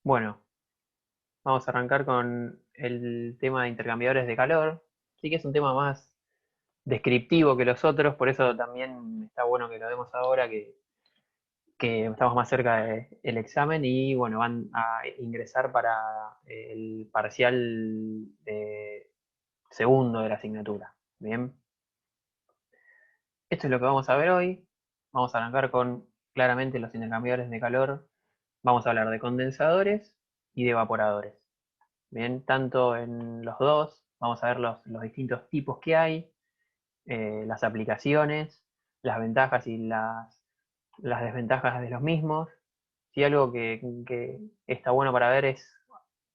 Bueno, vamos a arrancar con el tema de intercambiadores de calor. Sí que es un tema más descriptivo que los otros, por eso también está bueno que lo demos ahora, que estamos más cerca del examen y bueno, van a ingresar para el parcial de segundo de la asignatura. Bien, esto es lo que vamos a ver hoy. Vamos a arrancar con claramente los intercambiadores de calor. Vamos a hablar de condensadores y de evaporadores. Bien, tanto en los dos, vamos a ver los distintos tipos que hay, las aplicaciones, las ventajas y las desventajas de los mismos. Sí, algo que está bueno para ver es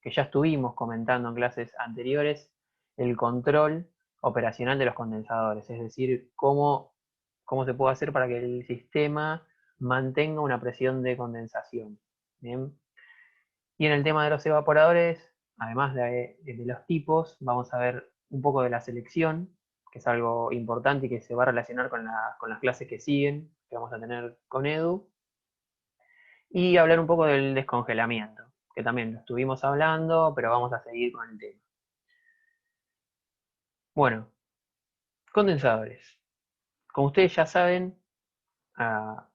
que ya estuvimos comentando en clases anteriores, el control operacional de los condensadores, es decir, cómo se puede hacer para que el sistema mantenga una presión de condensación. Bien. Y en el tema de los evaporadores, además de los tipos, vamos a ver un poco de la selección, que es algo importante y que se va a relacionar con las clases que siguen, que vamos a tener con Edu, y hablar un poco del descongelamiento, que también lo estuvimos hablando, pero vamos a seguir con el tema. Bueno, condensadores. Como ustedes ya saben, a,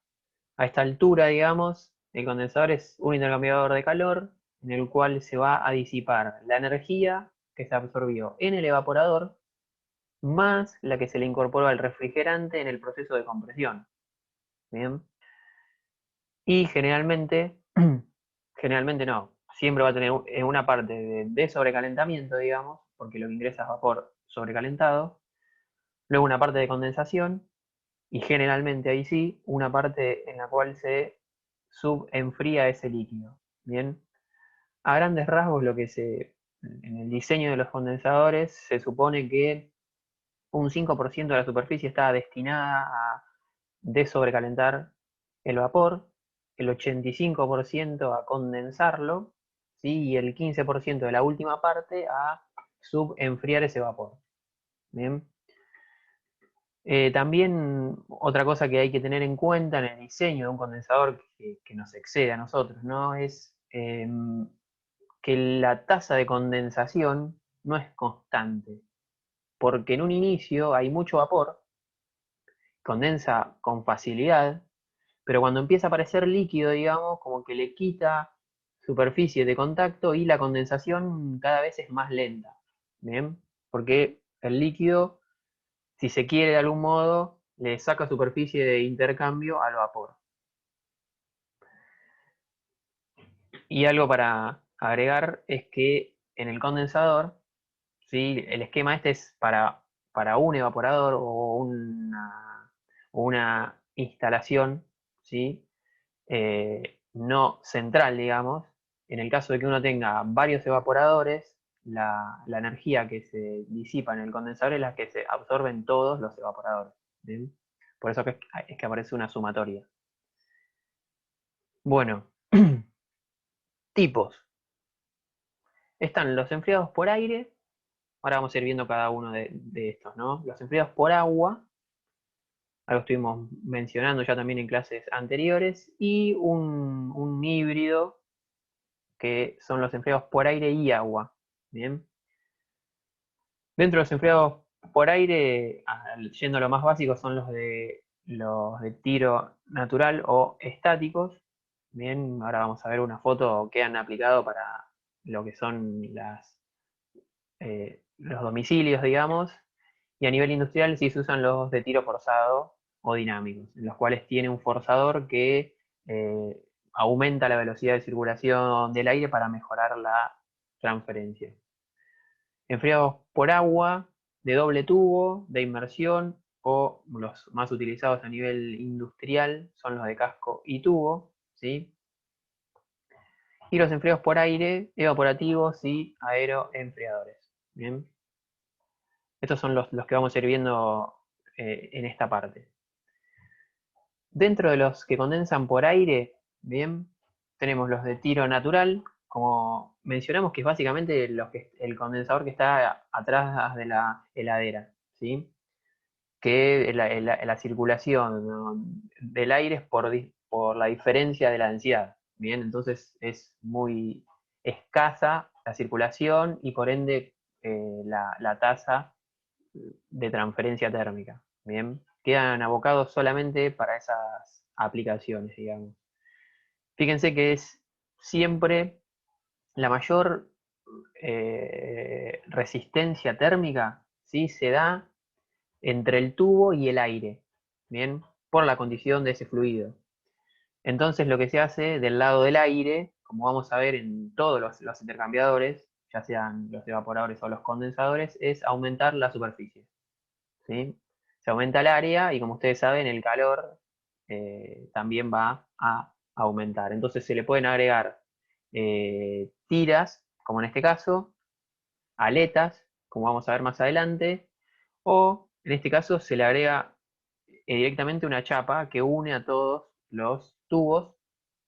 a esta altura, digamos, el condensador es un intercambiador de calor en el cual se va a disipar la energía que se absorbió en el evaporador más la que se le incorporó al refrigerante en el proceso de compresión. ¿Bien? Y generalmente, generalmente no, siempre va a tener una parte de sobrecalentamiento, digamos, porque lo que ingresa es vapor sobrecalentado, luego una parte de condensación y generalmente ahí sí, una parte en la cual se subenfría ese líquido. Bien, a grandes rasgos en el diseño de los condensadores se supone que un 5% de la superficie está destinada a desobrecalentar el vapor, el 85% a condensarlo, ¿sí? Y el 15% de la última parte a subenfriar ese vapor. ¿Bien? También otra cosa que hay que tener en cuenta en el diseño de un condensador que nos excede a nosotros, ¿no? Es que la tasa de condensación no es constante, porque en un inicio hay mucho vapor, condensa con facilidad, pero cuando empieza a aparecer líquido, digamos, como que le quita superficie de contacto y la condensación cada vez es más lenta, ¿bien? Porque el líquido, si se quiere de algún modo, le saca superficie de intercambio al vapor. Y algo para agregar es que en el condensador, ¿sí? El esquema este es para un evaporador o una instalación, ¿sí? No central, digamos. En el caso de que uno tenga varios evaporadores, la energía que se disipa en el condensador es la que se absorben todos los evaporadores. ¿Bien? Por eso es que aparece una sumatoria. Bueno, tipos. Están los enfriados por aire. Ahora vamos a ir viendo cada uno de estos, ¿no? Los enfriados por agua, algo estuvimos mencionando ya también en clases anteriores, y un híbrido que son los enfriados por aire y agua. Bien. Dentro de los enfriados por aire, yendo a lo más básico, son los de tiro natural o estáticos. Bien, ahora vamos a ver una foto que han aplicado para lo que son los domicilios, digamos. Y a nivel industrial sí se usan los de tiro forzado o dinámicos, en los cuales tiene un forzador que eh, aumenta la velocidad de circulación del aire para mejorar la transferencia. Enfriados por agua, de doble tubo, de inmersión, o los más utilizados a nivel industrial son los de casco y tubo, ¿sí? Y los enfriados por aire, evaporativos y aeroenfriadores. Bien, estos son los que vamos a ir viendo en esta parte. Dentro de los que condensan por aire, bien, tenemos los de tiro natural, como mencionamos, que es básicamente el condensador que está atrás de la heladera, ¿sí? Que la circulación, ¿no? del aire es por la diferencia de la densidad. Bien, entonces es muy escasa la circulación y por ende la tasa de transferencia térmica. Bien, quedan abocados solamente para esas aplicaciones, digamos. Fíjense que es siempre la mayor resistencia térmica, ¿sí? Se da entre el tubo y el aire, ¿bien? Por la condición de ese fluido. Entonces lo que se hace del lado del aire, como vamos a ver en todos los intercambiadores, ya sean los evaporadores o los condensadores, es aumentar la superficie, ¿sí? Se aumenta el área y como ustedes saben, el calor también va a aumentar. Entonces se le pueden agregar tiras, como en este caso, aletas, como vamos a ver más adelante, o en este caso se le agrega directamente una chapa que une a todos los tubos,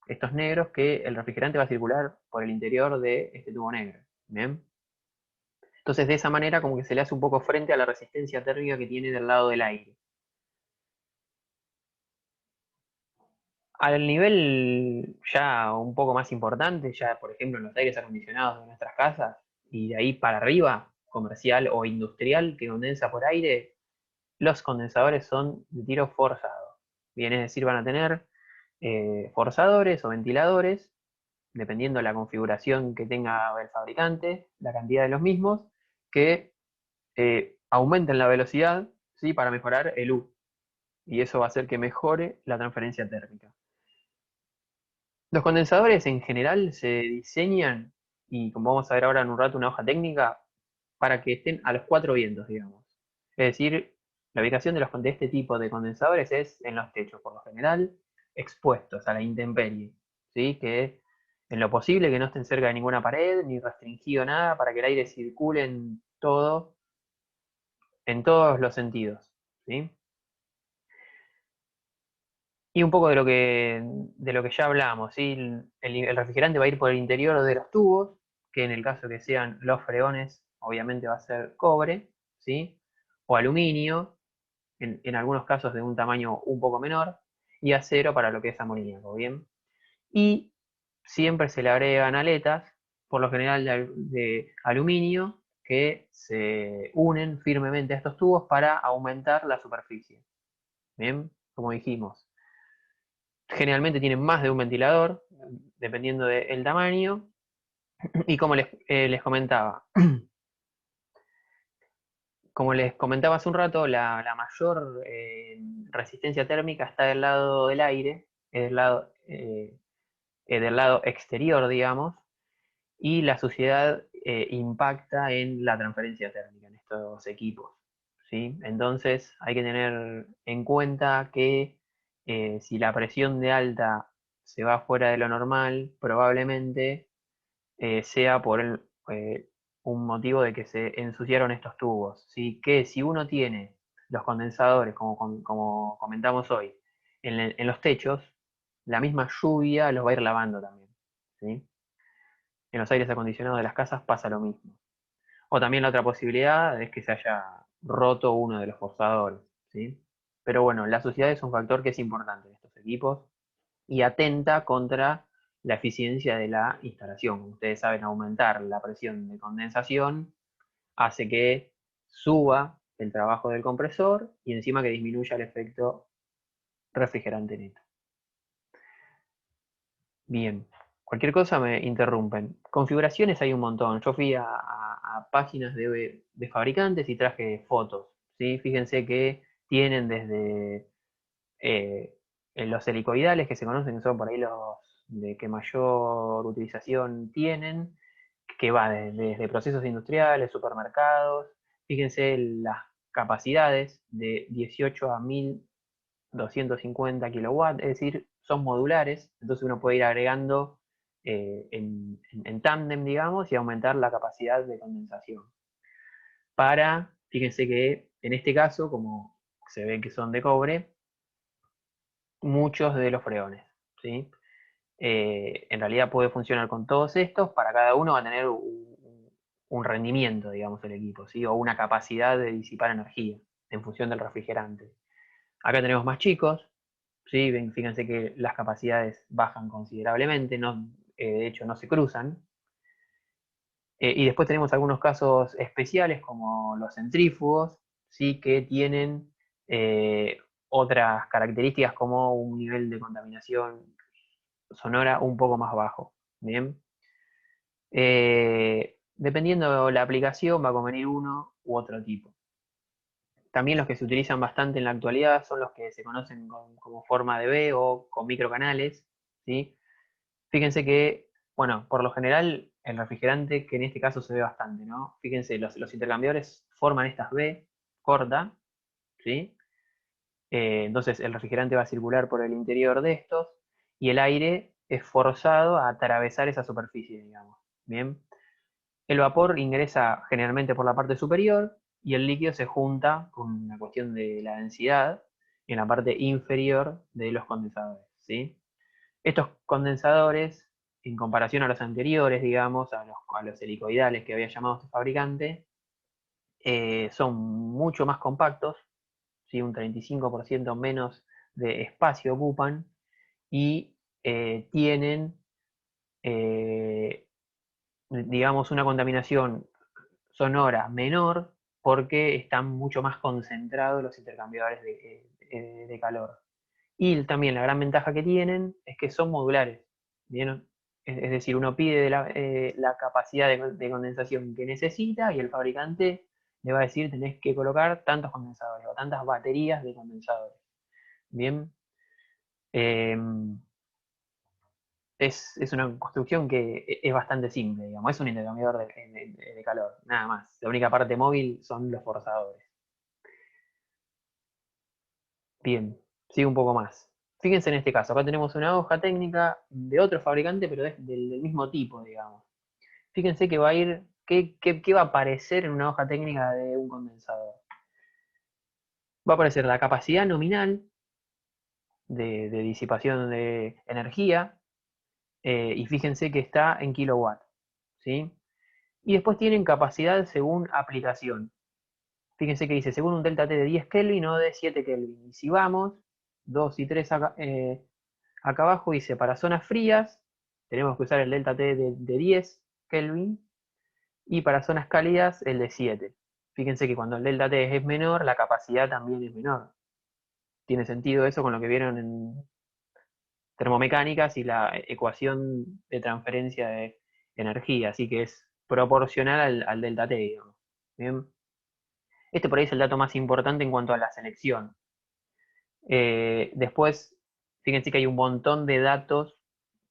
estos negros, que el refrigerante va a circular por el interior de este tubo negro. ¿Bien? Entonces de esa manera como que se le hace un poco frente a la resistencia térmica que tiene del lado del aire. Al nivel ya un poco más importante, ya por ejemplo en los aires acondicionados de nuestras casas, y de ahí para arriba, comercial o industrial, que condensa por aire, los condensadores son de tiro forzado. Bien, es decir, van a tener forzadores o ventiladores, dependiendo de la configuración que tenga el fabricante, la cantidad de los mismos, que aumenten la velocidad, ¿sí? Para mejorar el U. Y eso va a hacer que mejore la transferencia térmica. Los condensadores en general se diseñan, y como vamos a ver ahora en un rato una hoja técnica, para que estén a los cuatro vientos, digamos. Es decir, la ubicación de este tipo de condensadores es en los techos, por lo general, expuestos a la intemperie, ¿sí? Que en lo posible que no estén cerca de ninguna pared, ni restringido nada, para que el aire circule en todos los sentidos, ¿sí? Y un poco de lo que ya hablamos, ¿sí? El refrigerante va a ir por el interior de los tubos, que en el caso que sean los freones, obviamente va a ser cobre, ¿sí? O aluminio, en algunos casos de un tamaño un poco menor, y acero para lo que es amoníaco, ¿bien? Y siempre se le agregan aletas, por lo general de aluminio, que se unen firmemente a estos tubos para aumentar la superficie, ¿bien? Como dijimos. Generalmente tienen más de un ventilador, dependiendo del tamaño. Y les comentaba, como les comentaba hace un rato, la mayor resistencia térmica está del lado del aire, del lado exterior, digamos, y la suciedad impacta en la transferencia térmica en estos equipos, ¿sí? Entonces hay que tener en cuenta que si la presión de alta se va fuera de lo normal, probablemente sea por un motivo de que se ensuciaron estos tubos, ¿sí? Que si uno tiene los condensadores, como comentamos hoy, en los techos, la misma lluvia los va a ir lavando también, ¿sí? En los aires acondicionados de las casas pasa lo mismo. O también la otra posibilidad es que se haya roto uno de los forzadores, ¿sí? Pero bueno, la suciedad es un factor que es importante en estos equipos y atenta contra la eficiencia de la instalación. Como ustedes saben, aumentar la presión de condensación hace que suba el trabajo del compresor y encima que disminuya el efecto refrigerante neto. Bien, cualquier cosa me interrumpen. Configuraciones hay un montón. Yo fui a páginas de fabricantes y traje fotos, ¿sí? Fíjense que tienen desde eh, los helicoidales que se conocen, que son por ahí los de que mayor utilización tienen, que va desde procesos industriales, supermercados. Fíjense las capacidades de 18 a 1250 kilowatts, es decir, son modulares, entonces uno puede ir agregando en tándem, digamos, y aumentar la capacidad de condensación. Fíjense que en este caso, como se ve que son de cobre, muchos de los freones, ¿sí? En realidad puede funcionar con todos estos, para cada uno va a tener un rendimiento, digamos, el equipo, ¿sí? O una capacidad de disipar energía en función del refrigerante. Acá tenemos más chicos, ¿sí? Fíjense que las capacidades bajan considerablemente, de hecho no se cruzan. Y después tenemos algunos casos especiales como los centrífugos, ¿sí? Que tienen eh, otras características como un nivel de contaminación sonora un poco más bajo. Bien. Dependiendo de la aplicación va a convenir uno u otro tipo. También los que se utilizan bastante en la actualidad son los que se conocen como forma de B o con microcanales, ¿sí? Fíjense que, bueno, por lo general el refrigerante, que en este caso se ve bastante, ¿no? Fíjense, los intercambiadores forman estas B corta, ¿sí? Entonces el refrigerante va a circular por el interior de estos y el aire es forzado a atravesar esa superficie, digamos. Bien. El vapor ingresa generalmente por la parte superior y el líquido se junta con una cuestión de la densidad en la parte inferior de los condensadores, ¿sí? Estos condensadores, en comparación a los anteriores, digamos, a los helicoidales que había llamado este fabricante, son mucho más compactos, ¿sí? Un 35% menos de espacio ocupan y tienen, eh, digamos, una contaminación sonora menor porque están mucho más concentrados los intercambiadores de calor. Y también la gran ventaja que tienen es que son modulares. ¿Bien? Es decir, uno pide la capacidad de condensación que necesita y el fabricante le va a decir tenés que colocar tantos condensadores o tantas baterías de condensadores. Bien. Em, es una construcción que es bastante simple, digamos. Es un intercambiador de calor, nada más. La única parte móvil son los forzadores. Bien, sigo un poco más. Fíjense en este caso, acá tenemos una hoja técnica de otro fabricante, pero es del mismo tipo, digamos. Fíjense que va a ir, ¿qué va a aparecer en una hoja técnica de un condensador? Va a aparecer la capacidad nominal de disipación de energía, y fíjense que está en kilowatt, ¿sí? Y después tienen capacidad según aplicación. Fíjense que dice, según un delta T de 10 Kelvin o de 7 Kelvin. Y si vamos, 2 y 3 acá abajo dice, para zonas frías, tenemos que usar el delta T de 10 Kelvin, y para zonas cálidas, el de 7. Fíjense que cuando el delta T es menor, la capacidad también es menor. Tiene sentido eso con lo que vieron en termomecánicas y la ecuación de transferencia de energía, así que es proporcional al delta T, digamos. ¿Bien? Este por ahí es el dato más importante en cuanto a la selección. Después, fíjense que hay un montón de datos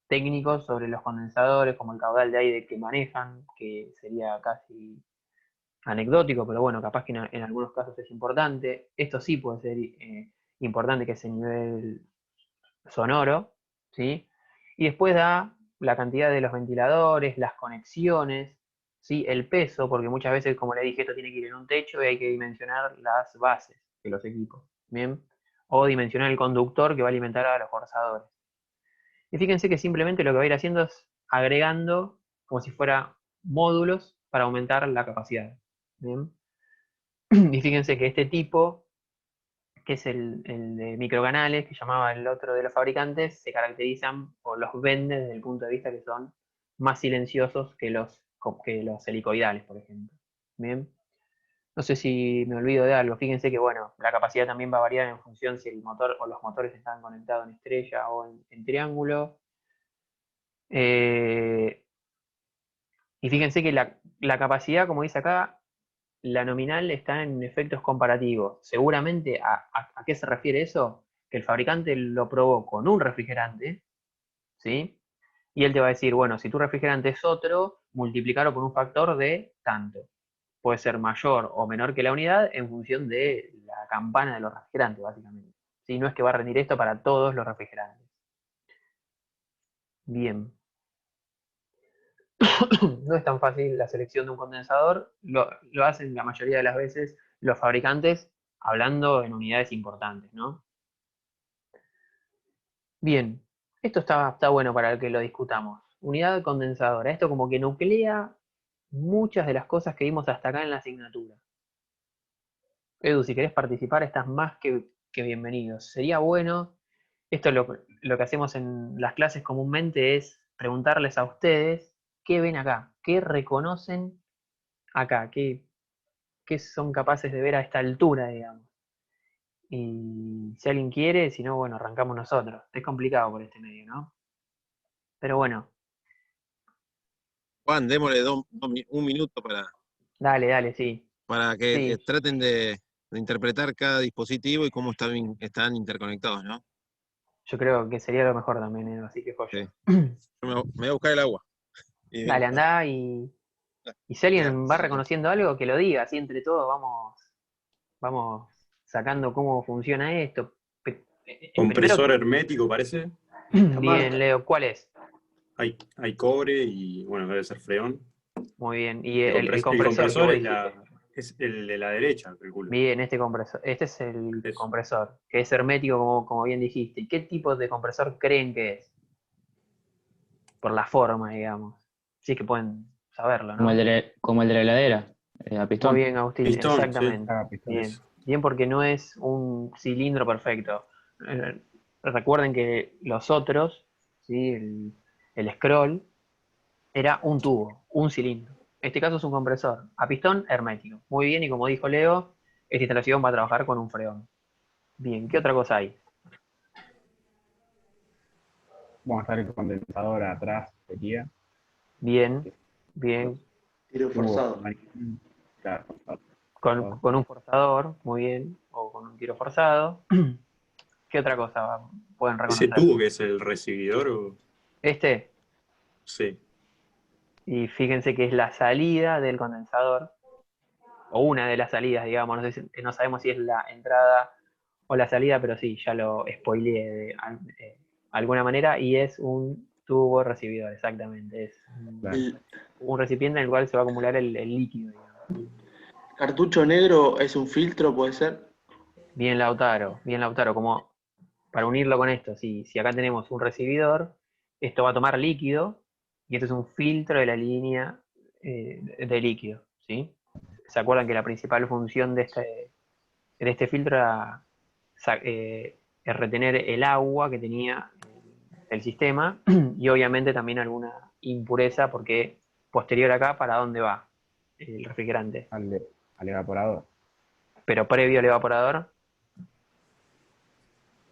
técnicos sobre los condensadores, como el caudal de aire que manejan, que sería casi anecdótico, pero bueno, capaz que en algunos casos es importante. Esto sí puede ser importante, que es el nivel sonoro, ¿sí? Y después da la cantidad de los ventiladores, las conexiones, ¿sí? El peso, porque muchas veces, como le dije, esto tiene que ir en un techo y hay que dimensionar las bases de los equipos, ¿bien? O dimensionar el conductor que va a alimentar a los forzadores. Y fíjense que simplemente lo que va a ir haciendo es agregando como si fuera módulos para aumentar la capacidad. ¿Bien? Y fíjense que este tipo, que es el de microcanales, que llamaba el otro de los fabricantes, se caracterizan o los venden desde el punto de vista que son más silenciosos que los helicoidales, por ejemplo. Bien. No sé si me olvido de algo. Fíjense que, bueno, la capacidad también va a variar en función si el motor o los motores están conectados en estrella o en triángulo. Eh, y fíjense que la capacidad, como dice acá, la nominal está en efectos comparativos. Seguramente, ¿a qué se refiere eso? Que el fabricante lo probó con un refrigerante, ¿sí? Y él te va a decir, bueno, si tu refrigerante es otro, multiplicarlo por un factor de tanto. Puede ser mayor o menor que la unidad en función de la campana de los refrigerantes, básicamente. ¿Sí? No es que va a rendir esto para todos los refrigerantes. Bien. No es tan fácil la selección de un condensador, lo hacen la mayoría de las veces los fabricantes hablando en unidades importantes, ¿no? Bien, esto está bueno para que lo discutamos. Unidad condensadora, esto como que nuclea muchas de las cosas que vimos hasta acá en la asignatura. Edu, si querés participar, estás más que bienvenido. Sería bueno Esto lo que hacemos en las clases comúnmente es preguntarles a ustedes qué ven acá, qué reconocen acá, qué son capaces de ver a esta altura, digamos. Y si alguien quiere, si no, bueno, arrancamos nosotros. Es complicado por este medio, ¿no? Pero bueno, Juan, démosle un minuto dale, dale, sí. para que Sí, traten de interpretar cada dispositivo y cómo están interconectados, ¿no? yo creo que sería lo mejor también, así que Sí. joya. Me voy a buscar el agua y Dale, vengo. andá y si alguien va Gracias. reconociendo algo, que lo diga, así entre todos vamos sacando cómo funciona esto. El primero, Compresor hermético, parece. bien, Leo, ¿cuál es? Hay cobre y, bueno, debe ser freón. Muy bien. Y el El compresor que compresor vos es, dijiste. es el de la derecha, calculo. Bien, este compresor. Este es el Eso. compresor, que es hermético, como bien dijiste. ¿Y qué tipo de compresor creen que es? Por la forma, digamos. Si es que pueden saberlo, ¿no? Como el de la heladera, a Muy pistón. bien, Agustín, Pistón, sí. exactamente. Ah, pistones. Bien. Bien porque no es un cilindro perfecto. Eh, Recuerden que los otros, ¿sí? El scroll, era un tubo, un cilindro. En este caso es un compresor a pistón hermético. Muy bien, y como dijo Leo, esta instalación va a trabajar con un freón. Bien, ¿qué otra cosa hay? Vamos a estar el condensador atrás, sería. Bien, bien, Tiro Tubo, forzado. claro, con un forzador, muy bien, o con un tiro forzado. ¿Qué otra cosa pueden ¿Ese reconocer? tubo que es el recibidor o...? Este, Sí. y fíjense que es la salida del condensador, o una de las salidas, digamos, no sabemos si es la entrada o la salida, pero sí, ya lo spoileé alguna manera, y es un tubo recibidor, exactamente. Es claro. un recipiente en el cual se va a acumular el líquido, digamos. Cartucho negro es un filtro, puede ser. Bien Lautaro, como para unirlo con esto, si acá tenemos un recibidor, esto va a tomar líquido, y esto es un filtro de la línea de líquido, ¿sí? ¿Se acuerdan que la principal función de este filtro era retener el agua que tenía el sistema y obviamente también alguna impureza porque posterior acá, ¿para dónde va el refrigerante? Al evaporador. Pero previo al evaporador,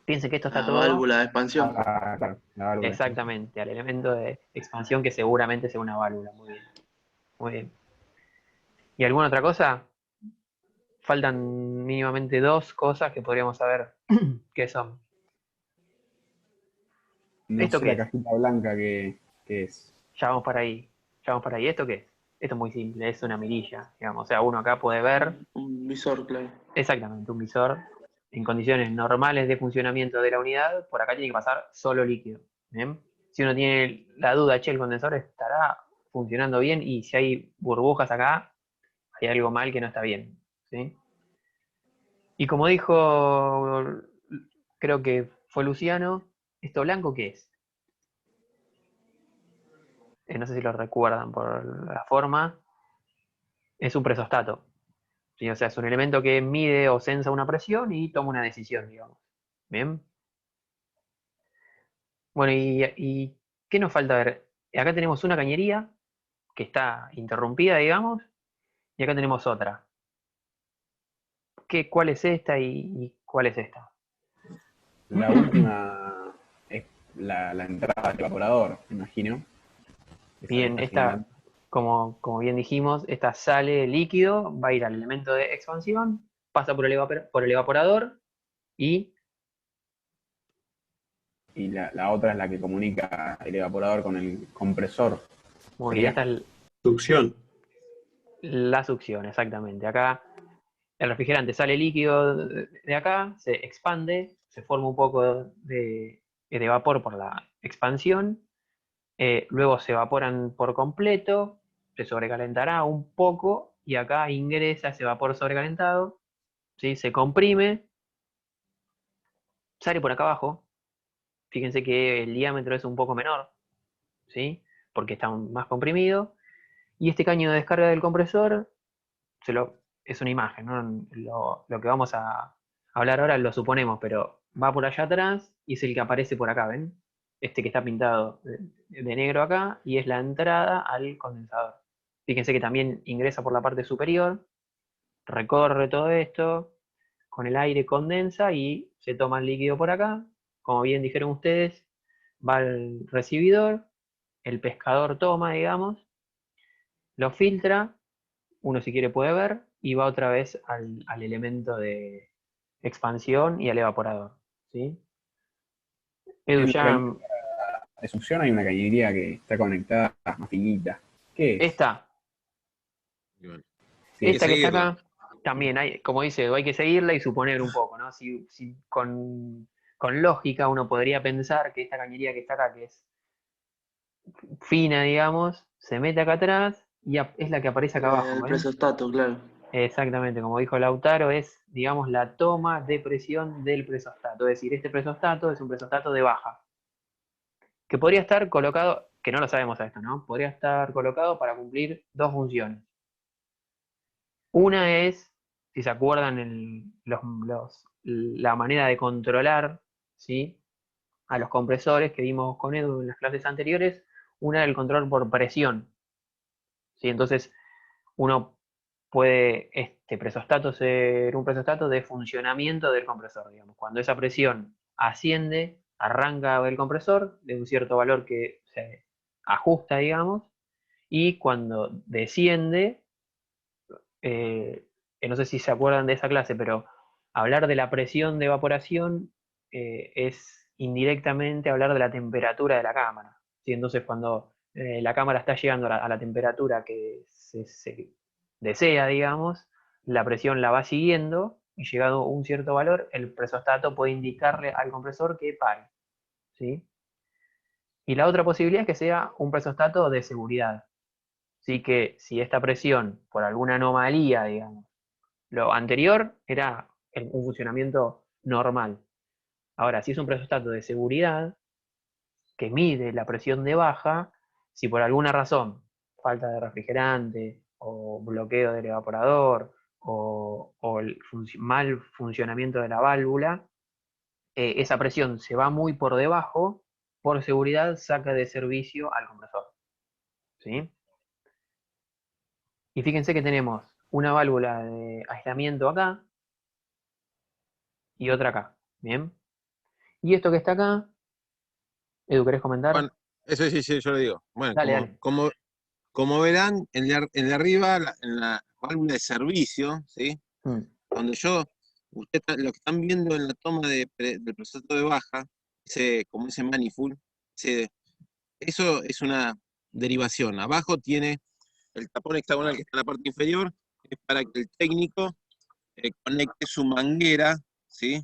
piensen que esto está La todo válvula de expansión. Claro, la válvula. exactamente al elemento de expansión que seguramente sea una válvula. Muy bien, muy bien. ¿Y alguna otra cosa? Faltan mínimamente dos cosas que podríamos saber qué son. No ¿Esto sé qué la es? cajita blanca que es. Ya vamos para ahí. Ya vamos para ahí. ¿Esto qué es? Esto es muy simple, es una mirilla, digamos. O sea, uno acá puede ver Un visor, claro. exactamente un visor en condiciones normales de funcionamiento de la unidad. Por acá tiene que pasar solo líquido. ¿Bien? Si uno tiene la duda, che, el condensador estará funcionando bien y si hay burbujas acá, hay algo mal que no está bien. ¿Sí? Y como dijo, creo que fue Luciano, ¿esto blanco qué es? No sé si lo recuerdan por la forma. Es un presostato. ¿Sí? O sea, es un elemento que mide o sensa una presión y toma una decisión, digamos. Bien. Bueno, ¿y qué nos falta ver? Acá tenemos una cañería que está interrumpida, digamos, y acá tenemos otra. ¿Cuál es esta y cuál es esta? La última es la entrada del evaporador, me imagino. Esa que Bien, está esta, señalando. como bien dijimos, esta sale líquido, va a ir al elemento de expansión, pasa por el evaporador y, Y la otra es la que comunica el evaporador con el compresor. muy bien, ¿Sería? esta es Succión. la succión, exactamente. Acá el refrigerante sale líquido de acá, se expande, se forma un poco de vapor por la expansión, luego se evaporan por completo, se sobrecalentará un poco y acá ingresa ese vapor sobrecalentado, ¿sí? Se comprime, sale por acá abajo. Fíjense que el diámetro es un poco menor, ¿sí? Porque está más comprimido. Y este caño de descarga del compresor es una imagen, ¿no? Lo que vamos a hablar ahora lo suponemos, pero va por allá atrás y es el que aparece por acá, ¿ven? Este que está pintado de negro acá y es la entrada al condensador. Fíjense que también ingresa por la parte superior, recorre todo esto, con el aire condensa y se toma el líquido por acá. Como bien dijeron ustedes, va al recibidor, el pescador toma, digamos, lo filtra, uno si quiere puede ver, y va otra vez al elemento de expansión y al evaporador. ¿Sí? Edu, En la ya cañería de succión hay una cañería que está conectada más finita. ¿Qué es? esta, Y bueno, Sí, hay que esta que está seguirla. acá, también hay, como dice Edu, hay que seguirla y suponer un poco, ¿no? Si con lógica uno podría pensar que esta cañería que está acá, que es fina, digamos, se mete acá atrás y es la que aparece acá abajo, El ¿ven? presostato, claro. Exactamente, como dijo Lautaro, es, digamos, la toma de presión del presostato. Es decir, este presostato es un presostato de baja, que podría estar colocado, que no lo sabemos a esto, ¿no? Podría estar colocado para cumplir dos funciones. Una es, si se acuerdan, la manera de controlar, ¿sí? A los compresores que vimos con Edu en las clases anteriores, una era el control por presión, ¿sí? Entonces, uno puede este presostato ser un presostato de funcionamiento del compresor, digamos. Cuando esa presión asciende, arranca el compresor de un cierto valor que se ajusta, digamos, y cuando desciende, no sé si se acuerdan de esa clase, pero hablar de la presión de evaporación es indirectamente hablar de la temperatura de la cámara. ¿Sí? Entonces, cuando la cámara está llegando a la temperatura que se desea, digamos, la presión la va siguiendo y llegado a un cierto valor, el presostato puede indicarle al compresor que pare. ¿Sí? Y la otra posibilidad es que sea un presostato de seguridad. Así que si esta presión, por alguna anomalía, digamos, lo anterior era un funcionamiento normal. Ahora, si es un presostato de seguridad que mide la presión de baja, si por alguna razón, falta de refrigerante o bloqueo del evaporador o el mal funcionamiento de la válvula, esa presión se va muy por debajo, por seguridad saca de servicio al compresor. ¿Sí? Y fíjense que tenemos una válvula de aislamiento acá y otra acá. ¿Bien? Y esto que está acá, Edu, ¿querés comentar? Bueno, eso sí, sí, yo lo digo. Bueno, Dale, dale. como verán, en de arriba, en la válvula de servicio, ¿sí? Mm. Donde lo que están viendo en la toma del proceso de baja, como ese manifold, eso es una derivación. Abajo tiene el tapón hexagonal que está en la parte inferior, es para que el técnico conecte su manguera, ¿sí?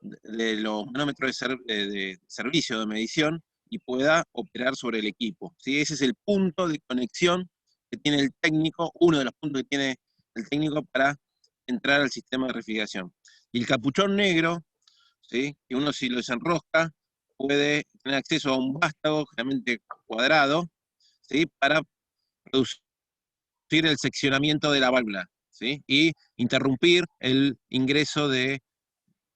De los manómetros de servicio de medición y pueda operar sobre el equipo, ¿sí? Ese es el punto de conexión que tiene el técnico, uno de los puntos que tiene el técnico para entrar al sistema de refrigeración. Y el capuchón negro, ¿sí? Que uno si lo desenrosca puede tener acceso a un vástago, generalmente cuadrado, ¿sí? Para reducir el seccionamiento de la válvula, ¿sí? Y interrumpir el ingreso de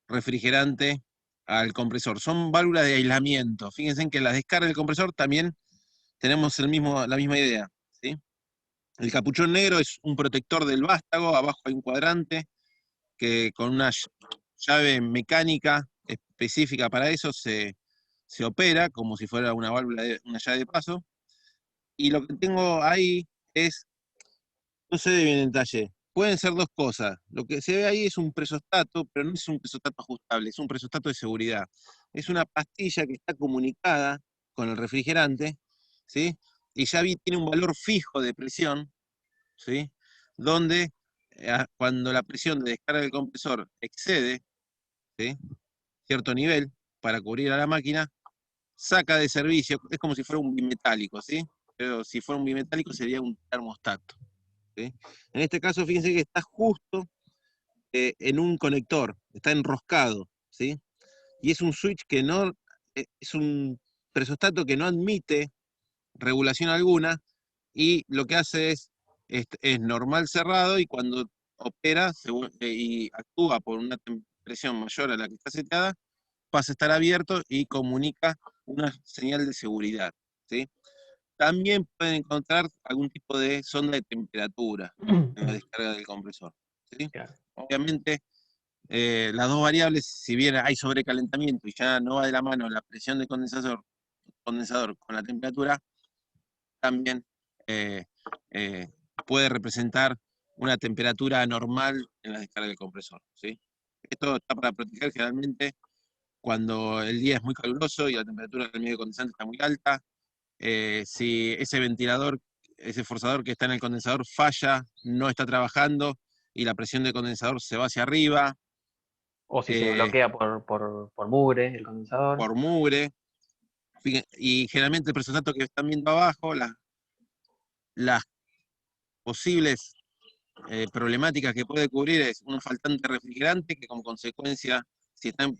refrigerante al compresor. Son válvulas de aislamiento. Fíjense que en la descarga del compresor también tenemos la misma idea, ¿sí? El capuchón negro es un protector del vástago, abajo hay un cuadrante que con una llave mecánica específica para eso se opera como si fuera una válvula, una llave de paso. Y lo que tengo ahí es, no se ve bien en detalle, pueden ser dos cosas. Lo que se ve ahí es un presostato, pero no es un presostato ajustable, es un presostato de seguridad. Es una pastilla que está comunicada con el refrigerante, ¿sí? Y ya tiene un valor fijo de presión, ¿sí? Donde cuando la presión de descarga del compresor excede, ¿sí? Cierto nivel para cubrir a la máquina, saca de servicio, es como si fuera un bimetálico, ¿sí? Pero si fuera un bimetálico sería un termostato, ¿sí? En este caso, fíjense que está justo en un conector, está enroscado, ¿sí? Y es un switch que no, es un presostato que no admite regulación alguna, y lo que hace es normal cerrado, y cuando opera y actúa por una presión mayor a la que está seteada, pasa a estar abierto y comunica una señal de seguridad, ¿sí? También pueden encontrar algún tipo de sonda de temperatura en la descarga del compresor, ¿sí? Claro. Obviamente, las dos variables, si bien hay sobrecalentamiento y ya no va de la mano la presión del condensador con la temperatura, también eh, eh, puede representar una temperatura anormal en la descarga del compresor, ¿sí? Esto está para proteger generalmente cuando el día es muy caluroso y la temperatura del medio condensante está muy alta. Si ese ventilador, ese forzador que está en el condensador falla, no está trabajando y la presión del condensador se va hacia arriba, O si se bloquea por mugre el condensador. por mugre. Y generalmente el presupuesto que están viendo abajo, las posibles problemáticas que puede cubrir es una faltante refrigerante que como consecuencia, si están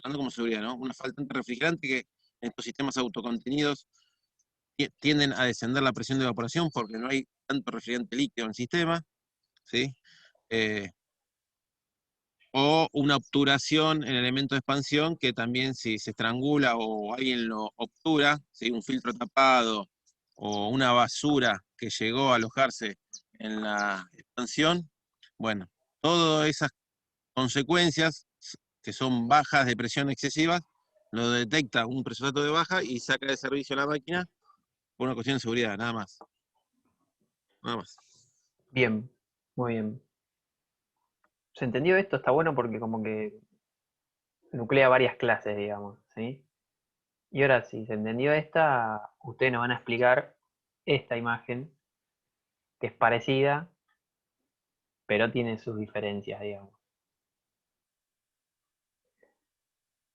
hablando como seguridad, ¿no? Una faltante refrigerante que en estos sistemas autocontenidos tienden a descender la presión de evaporación porque no hay tanto refrigerante líquido en el sistema, ¿sí? O una obturación en el elemento de expansión que también si se estrangula o alguien lo obtura, ¿sí? Un filtro tapado o una basura que llegó a alojarse en la expansión, bueno, todas esas consecuencias que son bajas de presión excesivas, lo detecta un presupuesto de baja y saca de servicio la máquina por una cuestión de seguridad, nada más. Nada más. Bien, muy bien. ¿Se entendió esto? Está bueno porque como que nuclea varias clases, digamos, ¿sí? Y ahora, si se entendió esta, ustedes nos van a explicar esta imagen, que es parecida, pero tiene sus diferencias, digamos.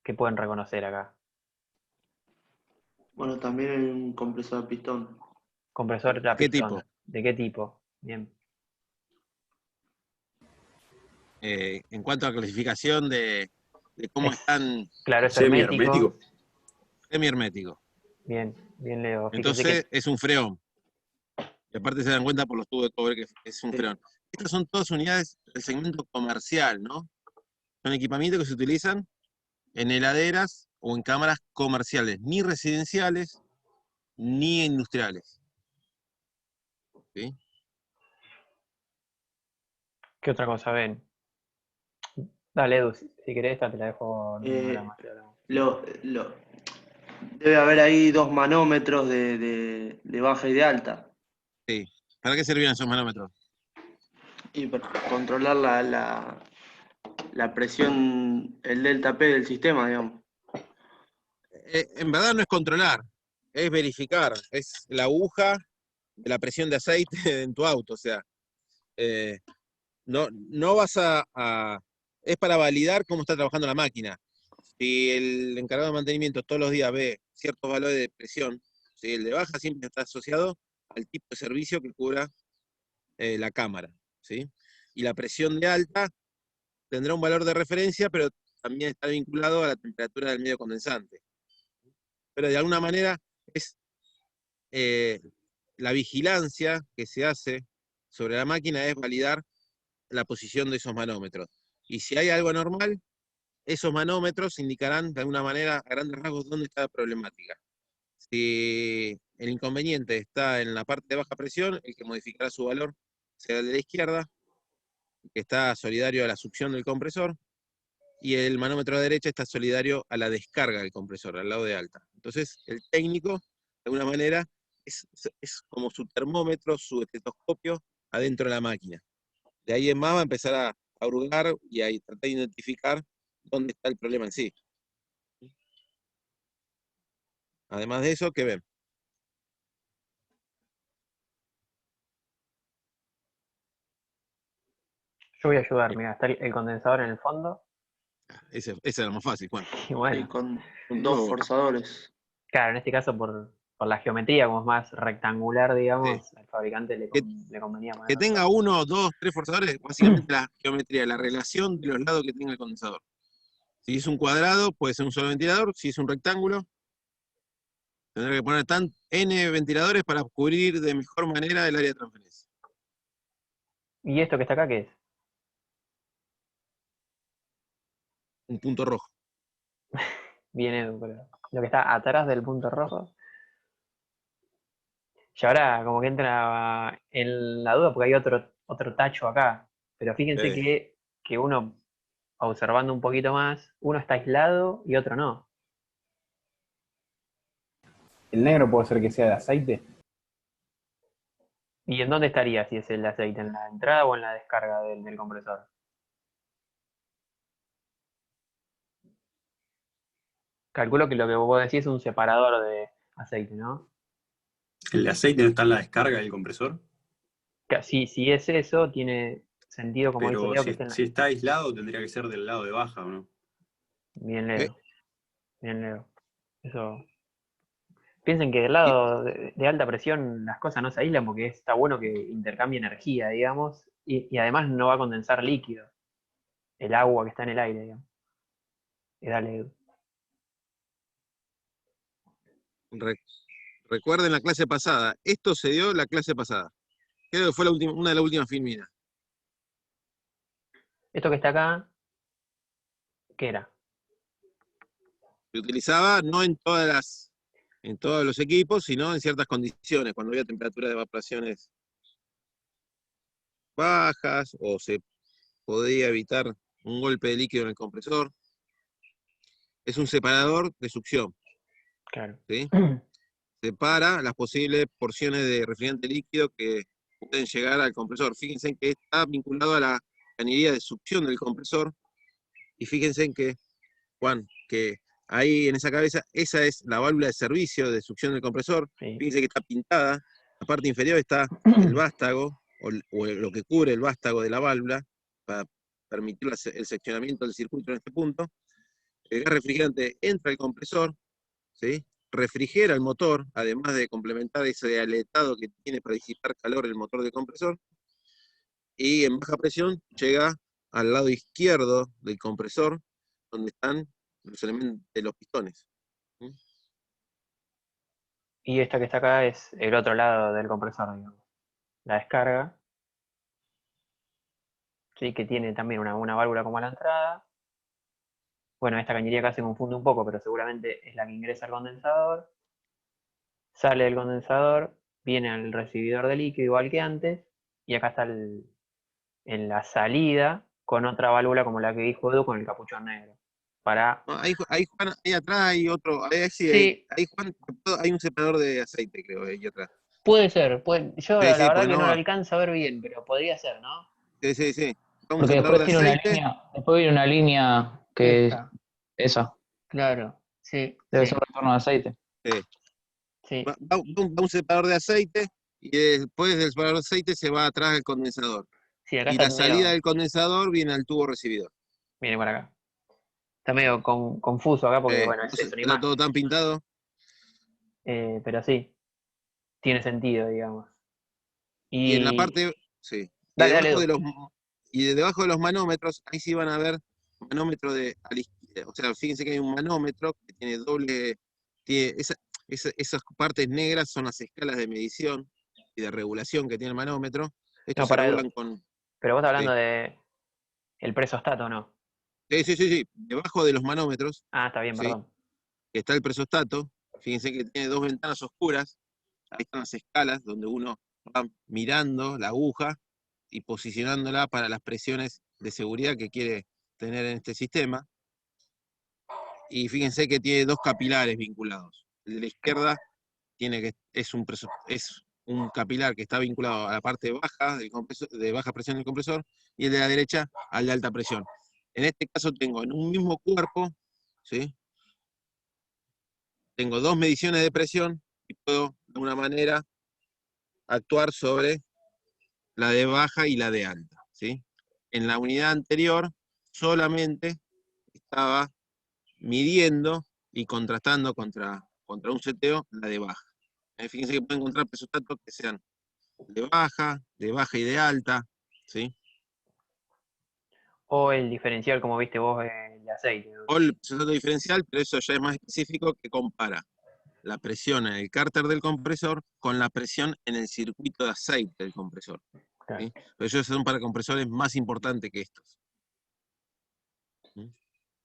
¿Qué pueden reconocer acá? Bueno, también hay un compresor de pistón. Compresor a ¿Qué pistón. tipo? ¿De qué tipo? Bien. En cuanto a clasificación de cómo Es, están claro, es hermético. Semi-hermético. semi-herméticos. Bien, bien Leo. Fíjense Entonces que, es un freón. Y aparte se dan cuenta por los tubos de cobre que es un Sí. freón. Estas son todas unidades del segmento comercial, ¿no? Son equipamientos que se utilizan en heladeras o en cámaras comerciales, ni residenciales ni industriales. ¿Sí? ¿qué otra cosa ven? Dale, Edu, si querés esta te la dejo en una hora más. Debe haber ahí dos manómetros de baja y de alta. Sí. ¿Para qué servían esos manómetros? Y para controlar la presión, el delta P del sistema, digamos. En verdad no es controlar, es verificar. Es la aguja de la presión de aceite en tu auto. O sea, no vas es para validar cómo está trabajando la máquina. Si el encargado de mantenimiento todos los días ve ciertos valores de presión, ¿sí? El de baja siempre está asociado al tipo de servicio que cubra la cámara, ¿sí? Y la presión de alta tendrá un valor de referencia, pero también está vinculado a la temperatura del medio condensante. Pero de alguna manera es la vigilancia que se hace sobre la máquina es validar la posición de esos manómetros. Y si hay algo anormal, esos manómetros indicarán de alguna manera a grandes rasgos dónde está la problemática. Si el inconveniente está en la parte de baja presión, el que modificará su valor será el de la izquierda, que está solidario a la succión del compresor, y el manómetro de derecha está solidario a la descarga del compresor, al lado de alta. Entonces, el técnico, de alguna manera, es como su termómetro, su estetoscopio adentro de la máquina. De ahí en más va a empezar a hurgar y a tratar de identificar dónde está el problema en sí. Además de eso, ¿qué ven? Yo voy a ayudar, mira, está el condensador en el fondo. Ese es lo más fácil, Juan. Y bueno, Sí, con No, dos forzadores. claro, en este caso por la geometría, como es más rectangular, sí. digamos, al fabricante Que, le convenía que poner tenga otro. 1, 2, 3 forzadores, básicamente la geometría, la relación de los lados que tenga el condensador. Si es un cuadrado, puede ser un solo ventilador. Si es un rectángulo, tendrá que poner N ventiladores para cubrir de mejor manera el área de transferencia. ¿Y esto que está acá qué es? Un punto rojo. Bien Edu, pero lo que está atrás del punto rojo. Y ahora como que entra en la duda porque hay otro tacho acá. Pero fíjense que uno, observando un poquito más, uno está aislado y otro no. El negro puede ser que sea de aceite. ¿Y en dónde estaría si es el aceite? ¿En la entrada o en la descarga del compresor? Calculo que lo que vos decís es un separador de aceite, ¿no? ¿El aceite no está en la descarga del compresor? Si es eso, tiene sentido, como dice Pero Leo, que esté en si está aislado, tendría que ser del lado de baja, ¿o no? Bien ¿Eh? Leo, bien Leo. Eso. Piensen que del Y- lado de alta presión las cosas no se aíslan porque está bueno que intercambie energía, digamos, y además no va a condensar líquido, el agua que está en el aire, digamos. Y dale, Edu. re- recuerden la clase pasada. Esto se dio la clase pasada. Creo que fue una de las últimas filminas. Esto que está acá, ¿qué era? Se utilizaba no en todos los equipos, sino en ciertas condiciones, cuando había temperatura de evaporaciones bajas o se podía evitar un golpe de líquido en el compresor. Es un separador de succión, Claro. ¿sí? Separa las posibles porciones de refrigerante líquido que pueden llegar al compresor. Fíjense en que está vinculado a la cañería de succión del compresor, y fíjense en que, Juan, que ahí en esa cabeza, esa es la válvula de servicio de succión del compresor. Sí. Fíjense que está pintada, la parte inferior está el vástago, o lo que cubre el vástago de la válvula, para permitir el seccionamiento del circuito en este punto. El gas refrigerante entra al compresor, ¿sí? Refrigera el motor, además de complementar ese aletado que tiene para disipar calor el motor del compresor, y en baja presión llega al lado izquierdo del compresor, donde están los elementos de los pistones. ¿Mm? Y esta que está acá es el otro lado del compresor, digamos. La descarga, ¿sí? Que tiene también una válvula como a la entrada. Bueno, esta cañería acá se confunde un poco, pero seguramente es la que ingresa al condensador. Sale del condensador, viene al recibidor de líquido igual que antes, y acá está en la salida con otra válvula como la que dijo Edu con el capuchón negro. Para. No, ahí, Juan, ahí atrás hay otro, ahí, sí, Sí, ahí, Juan, hay un separador de aceite, creo, ahí atrás. puede ser. Yo Sí, la sí, verdad porque que no no lo va. alcanzo a ver bien, pero podría ser, ¿no? Sí, sí, sí. Un Porque separador después de tiene una aceite. línea, después viene una línea que es Esta, esa, claro. Sí, debe sí, ser retorno de aceite. Sí. sí. Va un separador de aceite, y después del separador de aceite se va atrás del condensador. Sí, acá Y está la salida medio. del condensador viene al tubo recibidor. Viene para acá. Está medio confuso acá porque, bueno, es Entonces, una está todo imagen. tan pintado. Pero sí, tiene sentido, digamos. Y en la Y. parte, sí. Y Dale, dale, debajo de Edu. debajo de los manómetros, ahí sí van a ver manómetro a la izquierda. O sea, fíjense que hay un manómetro que tiene esas partes negras son las escalas de medición y de regulación que tiene el manómetro. No, Estos se para Edu. regulan con. Pero vos estás hablando Sí, de el presostato, ¿no? sí, sí, sí, sí. Debajo de los manómetros, Ah, está bien, ¿sí? perdón. Que está el presostato. Fíjense que tiene dos ventanas oscuras. Ahí están las escalas donde uno va mirando la aguja y posicionándola para las presiones de seguridad que quiere tener en este sistema. Y fíjense que tiene dos capilares vinculados. El de la izquierda es un capilar que está vinculado a la parte baja de baja presión del compresor, y el de la derecha al de alta presión. En este caso tengo en un mismo cuerpo, ¿sí? Tengo dos mediciones de presión y puedo de alguna manera actuar sobre la de baja y la de alta, ¿sí? En la unidad anterior solamente estaba midiendo y contrastando contra un seteo la de baja. Fíjense que pueden encontrar presostatos que sean de baja y de alta, ¿sí? O el diferencial, como viste vos, de aceite, ¿no? O el presostato diferencial, pero eso ya es más específico, que compara la presión en el cárter del compresor con la presión en el circuito de aceite del compresor, Claro. ¿sí? Pero ellos son para compresores más importantes que estos. ¿Sí?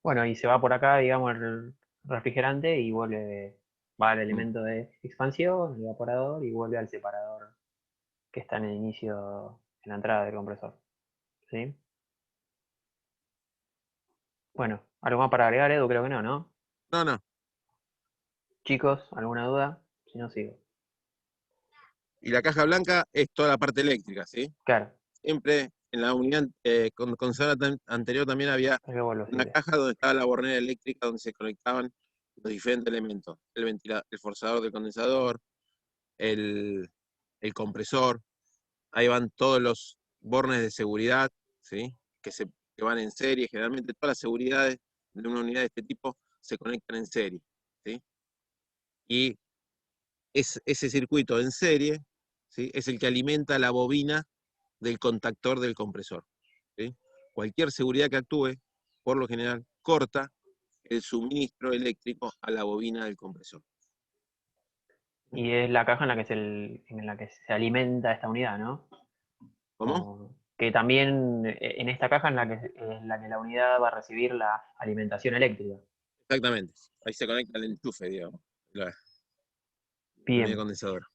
Bueno, y se va por acá, digamos, el refrigerante y va al elemento de expansión, el evaporador, y vuelve al separador que está en el inicio, en la entrada del compresor. ¿Sí? Bueno, ¿algo más para agregar, Edu? Creo que no, ¿no? No, no. Chicos, ¿alguna duda? Si no, sigo. Y la caja blanca es toda la parte eléctrica, ¿sí? Claro, Siempre en la unidad condensadora anterior también había es que vuelvo, una sí. caja donde estaba la bornera eléctrica donde se conectaban los diferentes elementos. El forzador del condensador, el, el compresor, ahí van todos los bornes de seguridad, ¿sí? Que van en serie. Generalmente todas las seguridades de una unidad de este tipo se conectan en serie, ¿sí? Y ese circuito en serie, ¿sí? Es el que alimenta la bobina del contactor del compresor, ¿sí? Cualquier seguridad que actúe, por lo general, corta el suministro eléctrico a la bobina del compresor. Y es la caja en la que se alimenta esta unidad, ¿no? ¿Cómo? Que también en esta caja en la que la unidad va a recibir la alimentación eléctrica. Exactamente. Ahí se conecta el enchufe, digamos, la unidad Bien, condensadora.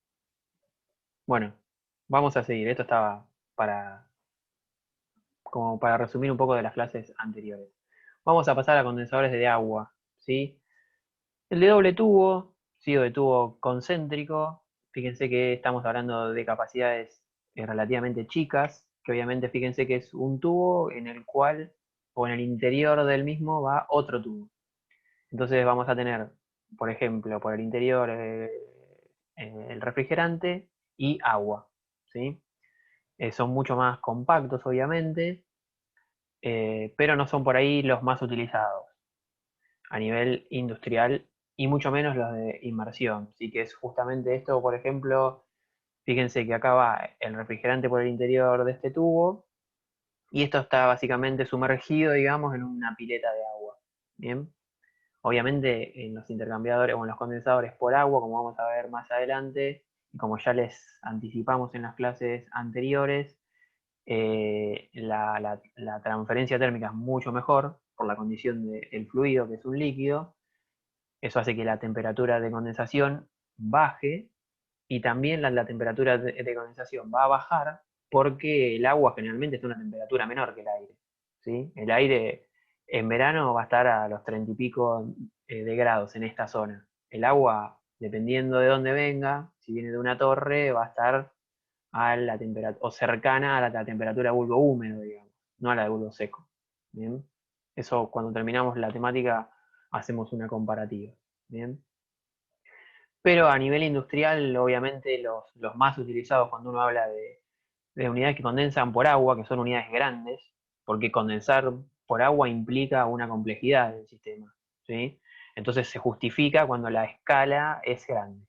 bueno, vamos a seguir. Esto estaba como para resumir un poco de las clases anteriores. Vamos a pasar a condensadores de agua, ¿sí? El de doble tubo, sido de tubo concéntrico. Fíjense que estamos hablando de capacidades relativamente chicas, que obviamente fíjense que es un tubo en el cual, o en el interior del mismo, va otro tubo. Entonces vamos a tener, por ejemplo, por el interior el refrigerante y agua, ¿sí? Son mucho más compactos, obviamente, pero no son por ahí los más utilizados a nivel industrial y mucho menos los de inmersión. Así que es justamente esto, por ejemplo, fíjense que acá va el refrigerante por el interior de este tubo y esto está básicamente sumergido, digamos, en una pileta de agua. Bien. Obviamente en los intercambiadores o en los condensadores por agua, como vamos a ver más adelante, y como ya les anticipamos en las clases anteriores, la transferencia térmica es mucho mejor por la condición del fluido, que es un líquido. Eso hace que la temperatura de condensación baje y también la temperatura de condensación va a bajar porque el agua generalmente está a una temperatura menor que el aire. ¿Sí? El aire en verano va a estar a los 30 y pico de grados en esta zona. El agua, dependiendo de dónde venga, si viene de una torre, va a estar a la temperatura, o cercana a la temperatura de bulbo húmedo, digamos, no a la de bulbo seco. ¿Bien? Eso cuando terminamos la temática hacemos una comparativa. ¿Bien? Pero a nivel industrial, obviamente los más utilizados cuando uno habla de unidades que condensan por agua, que son unidades grandes, porque condensar por agua implica una complejidad del sistema, ¿sí? Entonces se justifica cuando la escala es grande.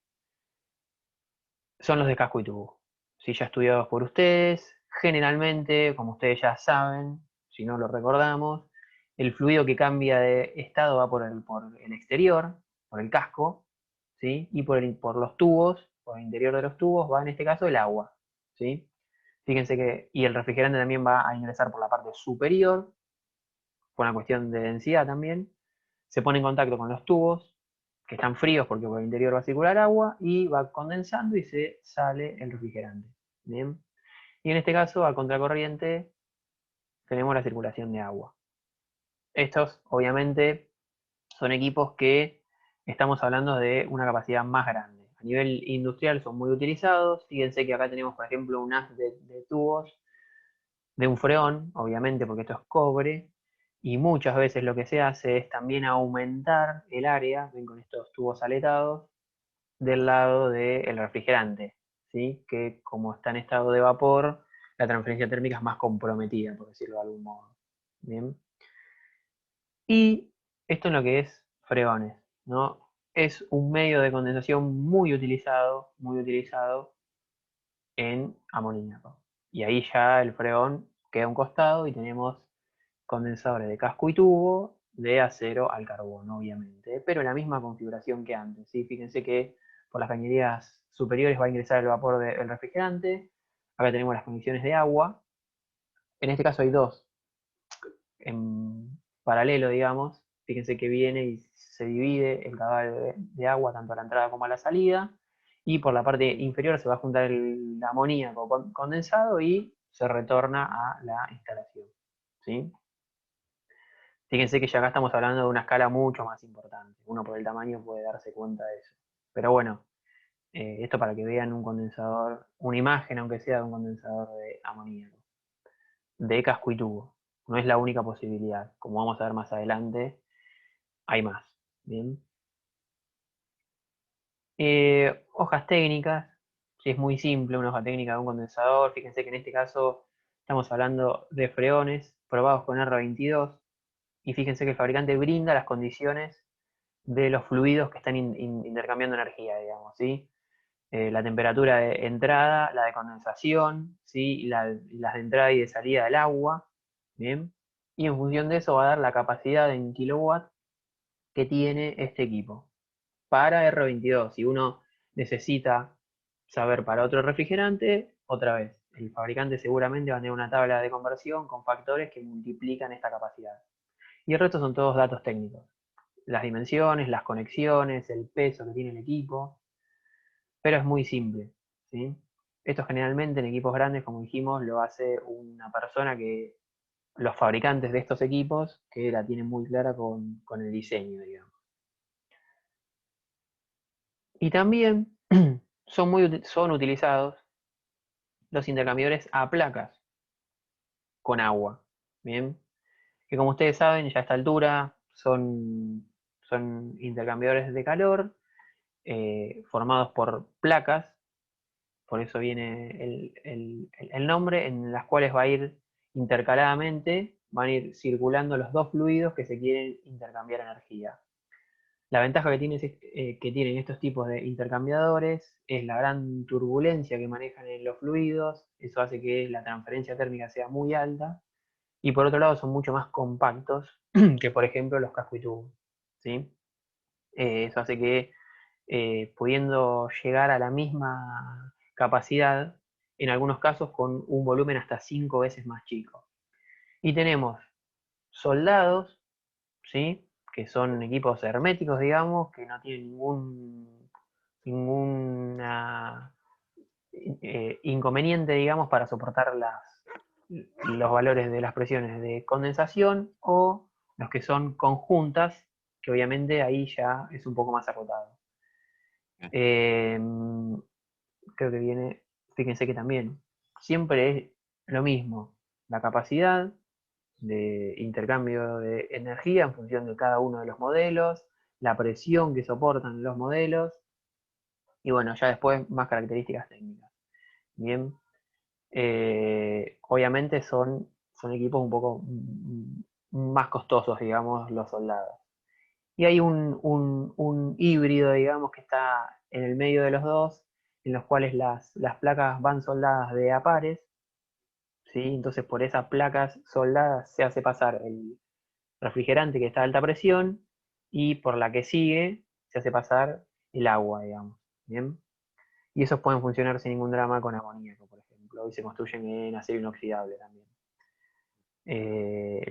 Son los de casco y tubo, ¿sí? Ya estudiados por ustedes. Generalmente, como ustedes ya saben, si no lo recordamos, el fluido que cambia de estado va por el exterior, por el casco, ¿sí? Y por los tubos, por el interior de los tubos, va en este caso el agua, ¿sí? Fíjense que, y el refrigerante también va a ingresar por la parte superior, por una cuestión de densidad también. Se pone en contacto con los tubos, que están fríos porque por el interior va a circular agua, y va condensando y se sale el refrigerante. ¿Bien? Y en este caso, a contracorriente, tenemos la circulación de agua. Estos, obviamente, son equipos que estamos hablando de una capacidad más grande. A nivel industrial son muy utilizados. Fíjense que acá tenemos, por ejemplo, un haz de tubos de un freón, obviamente, porque esto es cobre, y muchas veces lo que se hace es también aumentar el área, ven con estos tubos aletados, del lado del refrigerante, ¿sí? Que como está en estado de vapor, la transferencia térmica es más comprometida, por decirlo de algún modo. ¿Bien? Y esto en lo que es freones, ¿no? Es un medio de condensación muy utilizado en amoníaco. Y ahí ya el freón queda a un costado y tenemos condensadores de casco y tubo de acero al carbono, obviamente, pero en la misma configuración que antes. ¿Sí? Fíjense que por las cañerías superiores va a ingresar el vapor del refrigerante. Acá tenemos las condiciones de agua. En este caso hay dos en paralelo, digamos, fíjense que viene y se divide el caudal de agua tanto a la entrada como a la salida, y por la parte inferior se va a juntar el amoníaco condensado y se retorna a la instalación, ¿sí? Fíjense que ya acá estamos hablando de una escala mucho más importante. Uno por el tamaño puede darse cuenta de eso. Pero bueno, esto para que vean un condensador, una imagen aunque sea de un condensador de amoníaco, de casco y tubo. No es la única posibilidad. Como vamos a ver más adelante, hay más. Bien. Hojas técnicas. Si es muy simple, una hoja técnica de un condensador. Fíjense que en este caso estamos hablando de freones probados con R22. Y fíjense que el fabricante brinda las condiciones de los fluidos que están intercambiando energía, digamos, ¿sí? La temperatura de entrada, la de condensación, ¿sí? Las de entrada y de salida del agua, ¿bien? Y en función de eso va a dar la capacidad en kilowatt que tiene este equipo. Para R22, si uno necesita saber para otro refrigerante, otra vez, el fabricante seguramente va a tener una tabla de conversión con factores que multiplican esta capacidad. Y el resto son todos datos técnicos. Las dimensiones, las conexiones, el peso que tiene el equipo, pero es muy simple, ¿sí? Esto generalmente en equipos grandes, como dijimos, lo hace una persona que, los fabricantes de estos equipos, que la tienen muy clara con el diseño, digamos. Y también son utilizados los intercambiadores a placas con agua, ¿bien? Que como ustedes saben, ya a esta altura son intercambiadores de calor formados por placas, por eso viene el nombre, en las cuales va a ir intercaladamente, van a ir circulando los dos fluidos que se quieren intercambiar energía. La ventaja que tienen estos tipos de intercambiadores es la gran turbulencia que manejan en los fluidos, eso hace que la transferencia térmica sea muy alta, y por otro lado son mucho más compactos que por ejemplo los casco y tubo, ¿sí? Eso hace que pudiendo llegar a la misma capacidad, en algunos casos con un volumen hasta 5 veces más chico. Y tenemos soldados, ¿sí? Que son equipos herméticos, digamos, que no tienen ninguna inconveniente, digamos, para soportar los valores de las presiones de condensación, o los que son conjuntas, que obviamente ahí ya es un poco más acotado. Creo que viene, fíjense que también siempre es lo mismo, la capacidad de intercambio de energía en función de cada uno de los modelos, la presión que soportan los modelos, y bueno, ya después más características técnicas. Bien, obviamente son equipos un poco más costosos, digamos, los soldados. Y hay un híbrido, digamos, que está en el medio de los dos, en los cuales las placas van soldadas de a pares, ¿sí? Entonces por esas placas soldadas se hace pasar el refrigerante que está a alta presión, y por la que sigue se hace pasar el agua, digamos, ¿bien? Y esos pueden funcionar sin ningún drama con amoníaco, por ejemplo, y se construyen en acero inoxidable también.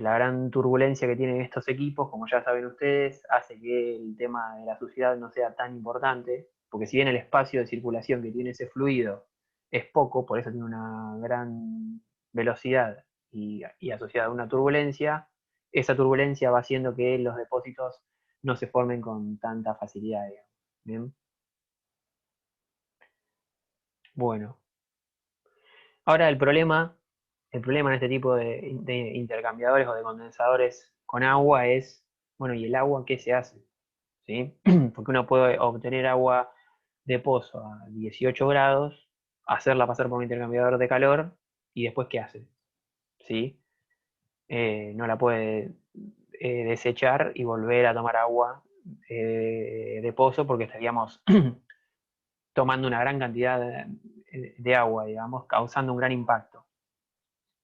La gran turbulencia que tienen estos equipos, como ya saben ustedes, hace que el tema de la suciedad no sea tan importante, porque si bien el espacio de circulación que tiene ese fluido es poco, por eso tiene una gran velocidad y asociada a una turbulencia, esa turbulencia va haciendo que los depósitos no se formen con tanta facilidad, digamos. ¿Bien? Bueno, ahora el problema en este tipo de intercambiadores o de condensadores con agua es, bueno, ¿y el agua qué se hace? ¿Sí? Porque uno puede obtener agua de pozo a 18 grados, hacerla pasar por un intercambiador de calor, y después ¿qué hace? ¿Sí? No la puede desechar y volver a tomar agua de pozo, porque estaríamos tomando una gran cantidad de agua, digamos, causando un gran impacto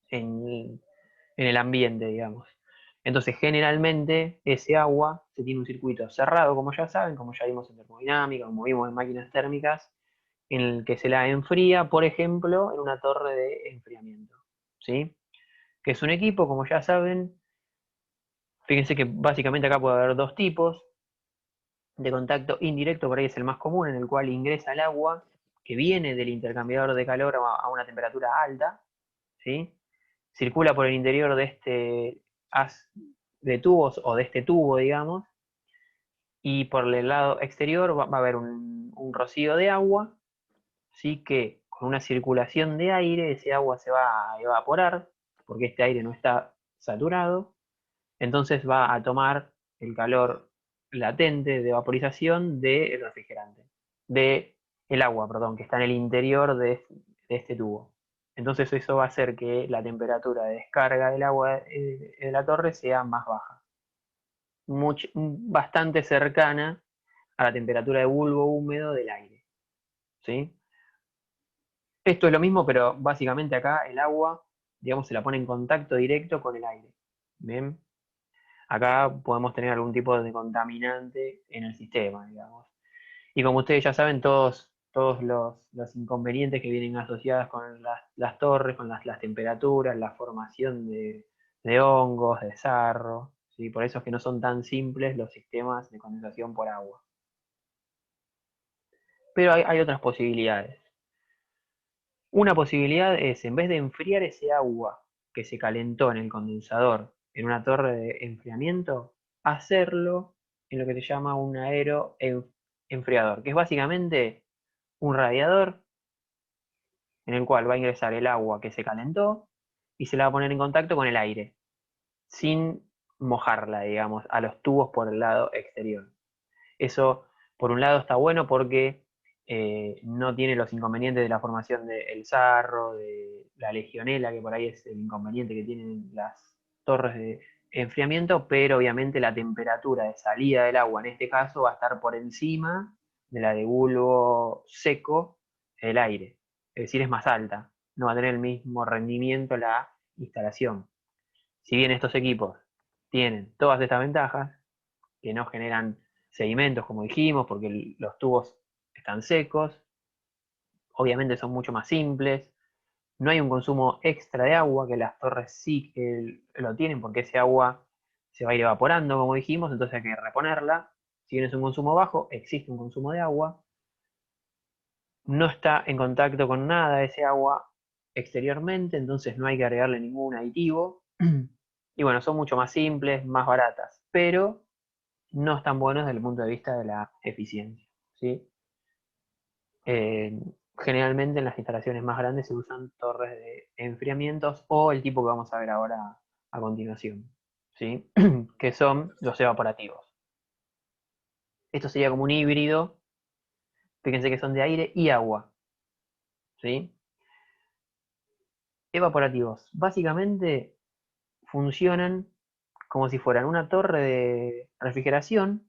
en el ambiente, digamos. Entonces, generalmente, ese agua se tiene un circuito cerrado, como ya saben, como ya vimos en termodinámica, como vimos en máquinas térmicas, en el que se la enfría, por ejemplo, en una torre de enfriamiento, ¿sí? Que es un equipo, como ya saben, Fíjense que básicamente acá puede haber dos tipos de contacto indirecto, por ahí es el más común, en el cual ingresa el agua que viene del intercambiador de calor a una temperatura alta, ¿sí? Circula por el interior de este haz de tubos o de este tubo, digamos, y por el lado exterior va a haber un rocío de agua, ¿sí? Que con una circulación de aire ese agua se va a evaporar, porque este aire no está saturado, entonces va a tomar el calor latente de vaporización del refrigerante, de el agua, perdón, que está en el interior de este tubo. Entonces eso va a hacer que la temperatura de descarga del agua de la torre sea más baja, bastante cercana a la temperatura de bulbo húmedo del aire, ¿sí? Esto es lo mismo, pero básicamente acá el agua, digamos, se la pone en contacto directo con el aire. ¿Bien? Acá podemos tener algún tipo de contaminante en el sistema, digamos. Y como ustedes ya saben, todos los inconvenientes que vienen asociados con las torres, con las temperaturas, la formación de hongos, de sarro, ¿sí? Por eso es que no son tan simples los sistemas de condensación por agua. Pero hay otras posibilidades. Una posibilidad es, en vez de enfriar ese agua que se calentó en el condensador en una torre de enfriamiento, hacerlo en lo que se llama un aeroenfriador, que es básicamente un radiador en el cual va a ingresar el agua que se calentó y se la va a poner en contacto con el aire, sin mojarla, digamos, a los tubos por el lado exterior. Eso, por un lado, está bueno porque no tiene los inconvenientes de la formación del sarro, de la legionela, que por ahí es el inconveniente que tienen las torres de enfriamiento, pero obviamente la temperatura de salida del agua en este caso va a estar por encima de la de bulbo seco del aire. Es decir, es más alta, no va a tener el mismo rendimiento la instalación. Si bien estos equipos tienen todas estas ventajas, que no generan sedimentos, como dijimos, porque los tubos están secos, obviamente son mucho más simples, no hay un consumo extra de agua, que las torres sí que lo tienen, porque ese agua se va a ir evaporando, como dijimos, entonces hay que reponerla. Si bien es un consumo bajo, existe un consumo de agua, no está en contacto con nada ese agua exteriormente, entonces no hay que agregarle ningún aditivo. Y bueno, son mucho más simples, más baratas, pero no están buenos desde el punto de vista de la eficiencia, ¿sí? Generalmente en las instalaciones más grandes se usan torres de enfriamientos o el tipo que vamos a ver ahora a continuación, ¿sí? Que son los evaporativos. Esto sería como un híbrido, fíjense que son de aire y agua, ¿sí? Evaporativos, básicamente funcionan como si fueran una torre de refrigeración,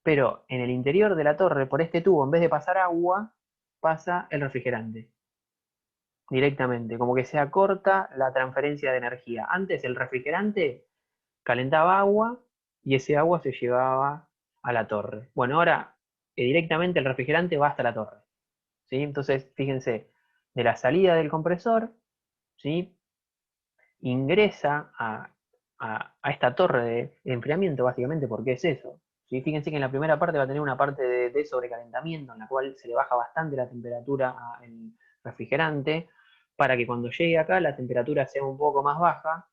pero en el interior de la torre, por este tubo, en vez de pasar agua, pasa el refrigerante directamente, como que se acorta la transferencia de energía. Antes el refrigerante calentaba agua y ese agua se llevaba a la torre. Bueno, ahora directamente el refrigerante va hasta la torre, ¿sí? Entonces, fíjense, de la salida del compresor, ¿sí? Ingresa a esta torre de enfriamiento, básicamente, porque es eso. ¿Sí? Fíjense que en la primera parte va a tener una parte de sobrecalentamiento, en la cual se le baja bastante la temperatura al refrigerante, para que cuando llegue acá la temperatura sea un poco más baja,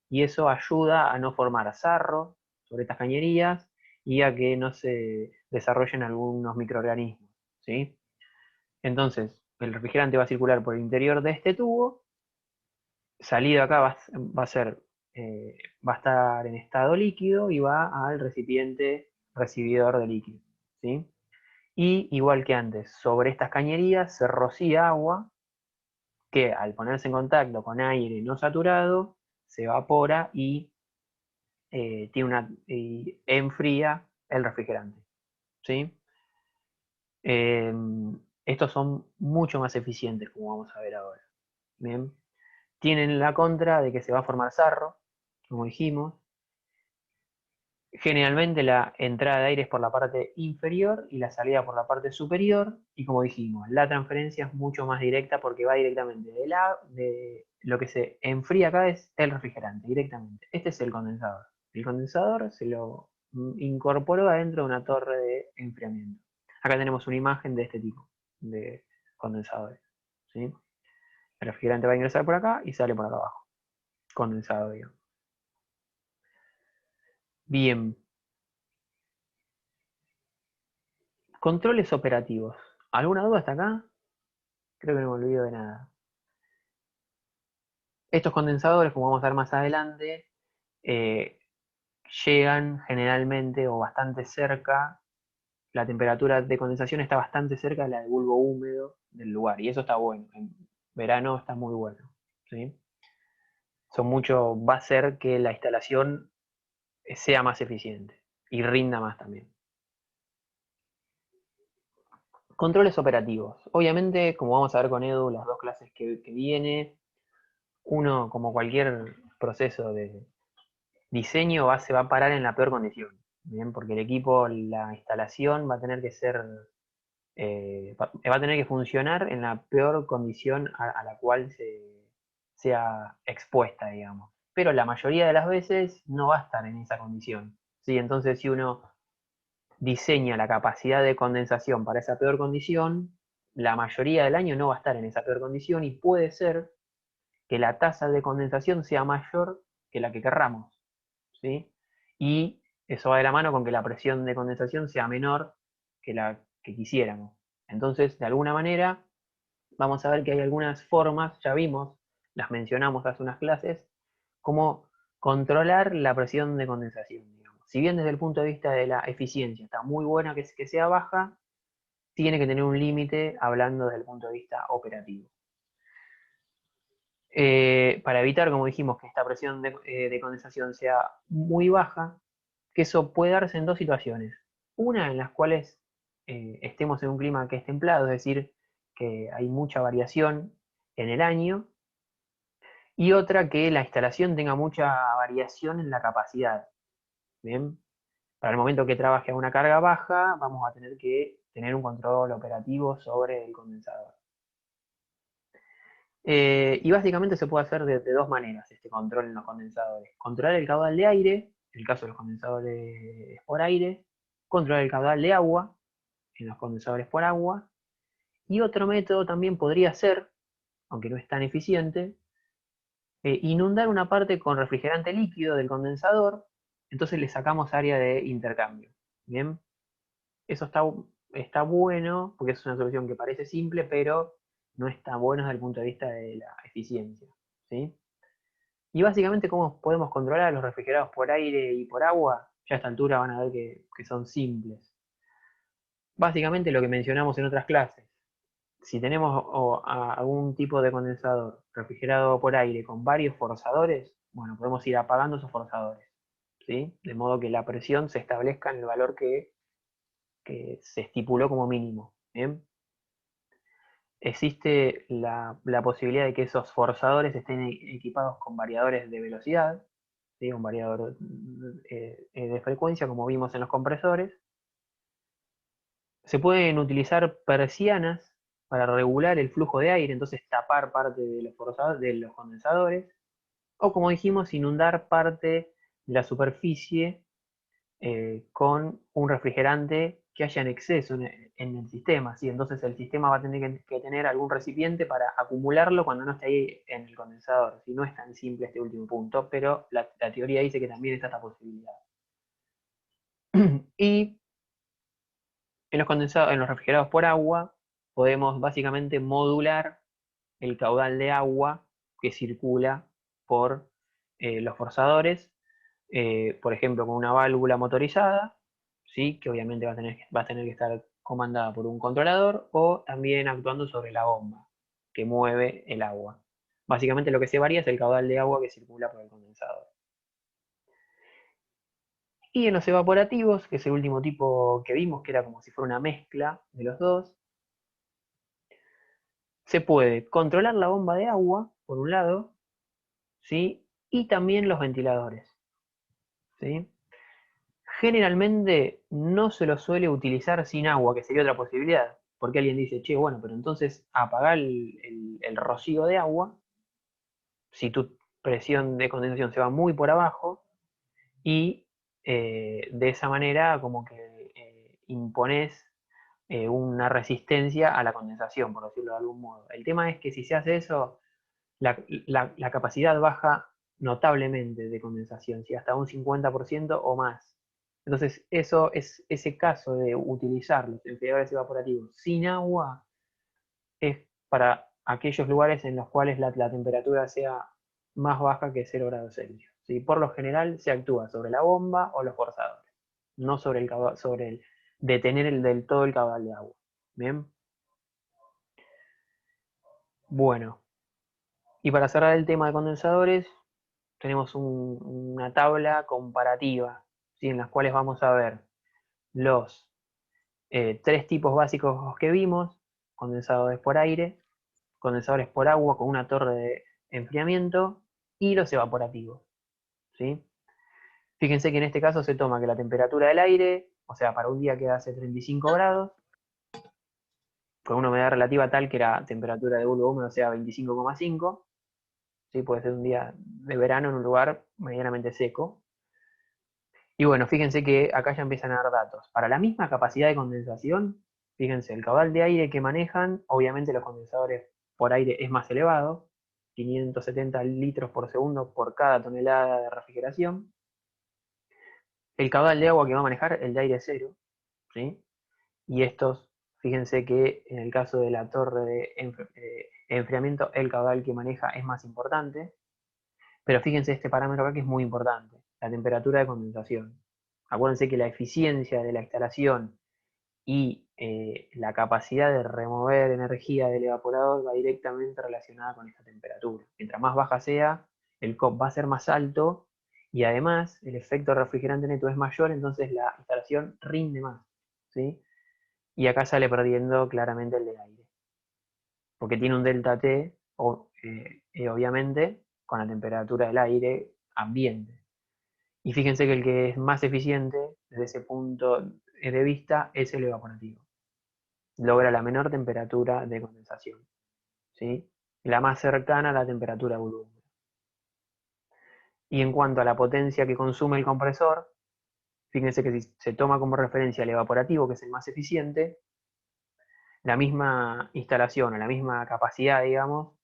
y eso ayuda a no formar sarro sobre estas cañerías y a que no se desarrollen algunos microorganismos, ¿sí? Entonces, el refrigerante va a circular por el interior de este tubo, salido acá va a ser, va a estar en estado líquido y va al recipiente recibidor de líquido, ¿sí? Y igual que antes, sobre estas cañerías se rocía agua que al ponerse en contacto con aire no saturado, se evapora y, y enfría el refrigerante, ¿sí? Estos son mucho más eficientes, como vamos a ver ahora. ¿Bien? Tienen la contra de que se va a formar sarro, como dijimos. Generalmente la entrada de aire es por la parte inferior y la salida por la parte superior. Y como dijimos, la transferencia es mucho más directa porque va directamente de lo que se enfría acá es el refrigerante, directamente. Este es el condensador. el condensador se lo incorporó adentro de una torre de enfriamiento. Acá tenemos una imagen de este tipo de condensadores, ¿sí? El refrigerante va a ingresar por acá y sale por acá abajo, condensado, digamos. Bien. Controles operativos. ¿Alguna duda hasta acá? Creo que no me olvido de nada. Estos condensadores, como vamos a ver más adelante, llegan generalmente o bastante cerca, la temperatura de condensación está bastante cerca de la del bulbo húmedo del lugar, y eso está bueno. En verano está muy bueno, ¿sí? Va a hacer que la instalación sea más eficiente y rinda más también. Controles operativos. Obviamente, como vamos a ver con Edu, las dos clases que viene, uno, como cualquier proceso de diseño, se va a parar en la peor condición, ¿bien? Porque el equipo, la instalación va a tener que ser, va a tener que funcionar en la peor condición a la cual sea expuesta, digamos. Pero la mayoría de las veces no va a estar en esa condición, ¿sí? Entonces, si uno diseña la capacidad de condensación para esa peor condición, la mayoría del año no va a estar en esa peor condición y puede ser que la tasa de condensación sea mayor que la que querramos, ¿sí? Y eso va de la mano con que la presión de condensación sea menor que la que quisiéramos. Entonces, de alguna manera, vamos a ver que hay algunas formas, ya vimos, las mencionamos hace unas clases, como controlar la presión de condensación, digamos. Si bien desde el punto de vista de la eficiencia está muy buena que sea baja, tiene que tener un límite hablando desde el punto de vista operativo. Para evitar, como dijimos, que esta presión de condensación sea muy baja, que eso puede darse en dos situaciones. Una en las cuales estemos en un clima que es templado, es decir, que hay mucha variación en el año, y otra que la instalación tenga mucha variación en la capacidad. ¿Bien? Para el momento que trabaje a una carga baja, vamos a tener que tener un control operativo sobre el condensador. Y básicamente se puede hacer de dos maneras este control en los condensadores. Controlar el caudal de aire, en el caso de los condensadores por aire, controlar el caudal de agua, en los condensadores por agua, y otro método también podría ser, aunque no es tan eficiente, inundar una parte con refrigerante líquido del condensador, entonces le sacamos área de intercambio. ¿Bien? Eso está bueno, porque es una solución que parece simple, pero no está bueno desde el punto de vista de la eficiencia, ¿sí? Y básicamente, ¿cómo podemos controlar los refrigerados por aire y por agua? Ya a esta altura van a ver que son simples. Básicamente lo que mencionamos en otras clases. Si tenemos algún tipo de condensador refrigerado por aire con varios forzadores, bueno, podemos ir apagando esos forzadores, ¿sí? De modo que la presión se establezca en el valor que se estipuló como mínimo, ¿bien? Existe la posibilidad de que esos forzadores estén equipados con variadores de velocidad, ¿sí? Un variador de frecuencia, como vimos en los compresores. Se pueden utilizar persianas para regular el flujo de aire, entonces tapar parte de los condensadores, o como dijimos, inundar parte de la superficie con un refrigerante que haya en exceso en el sistema, ¿sí? Entonces el sistema va a tener que tener algún recipiente para acumularlo cuando no esté ahí en el condensador. Si no es tan simple este último punto, pero la teoría dice que también está esta posibilidad. Y en los refrigerados por agua podemos básicamente modular el caudal de agua que circula por los forzadores, por ejemplo, con una válvula motorizada, ¿sí? Que obviamente va a tener que estar comandada por un controlador, o también actuando sobre la bomba que mueve el agua. Básicamente lo que se varía es el caudal de agua que circula por el condensador. Y en los evaporativos, que es el último tipo que vimos, que era como si fuera una mezcla de los dos, se puede controlar la bomba de agua, por un lado, ¿sí? Y también los ventiladores, ¿sí? Generalmente no se lo suele utilizar sin agua, que sería otra posibilidad, porque alguien dice, che, bueno, pero entonces apagar el rocío de agua, si tu presión de condensación se va muy por abajo, y de esa manera como que impones una resistencia a la condensación, por decirlo de algún modo. El tema es que si se hace eso, la capacidad baja notablemente de condensación, ¿sí? Hasta un 50% o más. Entonces, eso es ese caso de utilizar los enfriadores evaporativos sin agua, es para aquellos lugares en los cuales la temperatura sea más baja que 0 grados Celsius, ¿sí? Por lo general se actúa sobre la bomba o los forzadores, no sobre el detener del todo el caudal de agua. Bien. Bueno, y para cerrar el tema de condensadores, tenemos una tabla comparativa, ¿sí? En las cuales vamos a ver los 3 tipos básicos que vimos: condensadores por aire, condensadores por agua con una torre de enfriamiento y los evaporativos, ¿sí? Fíjense que en este caso se toma que la temperatura del aire, o sea, para un día que hace 35 grados, con una humedad relativa tal que la temperatura de bulbo húmedo sea 25,5, ¿sí? Puede ser un día de verano en un lugar medianamente seco. Y bueno, fíjense que acá ya empiezan a dar datos. Para la misma capacidad de condensación, fíjense, el caudal de aire que manejan, obviamente los condensadores por aire es más elevado, 570 litros por segundo por cada tonelada de refrigeración. El caudal de agua que va a manejar, el de aire es cero, ¿sí? Y estos, fíjense que en el caso de la torre de enfriamiento, el caudal que maneja es más importante. Pero fíjense este parámetro acá que es muy importante, la temperatura de condensación. Acuérdense que la eficiencia de la instalación y la capacidad de remover energía del evaporador va directamente relacionada con esta temperatura. Mientras más baja sea, el COP va a ser más alto y además el efecto refrigerante neto es mayor, entonces la instalación rinde más, ¿sí? Y acá sale perdiendo claramente el de aire, porque tiene un delta T, obviamente, con la temperatura del aire ambiente. Y fíjense que el que es más eficiente desde ese punto de vista es el evaporativo. Logra la menor temperatura de condensación, ¿sí? La más cercana a la temperatura volumen. Y en cuanto a la potencia que consume el compresor, fíjense que si se toma como referencia el evaporativo, que es el más eficiente, la misma instalación o la misma capacidad, digamos,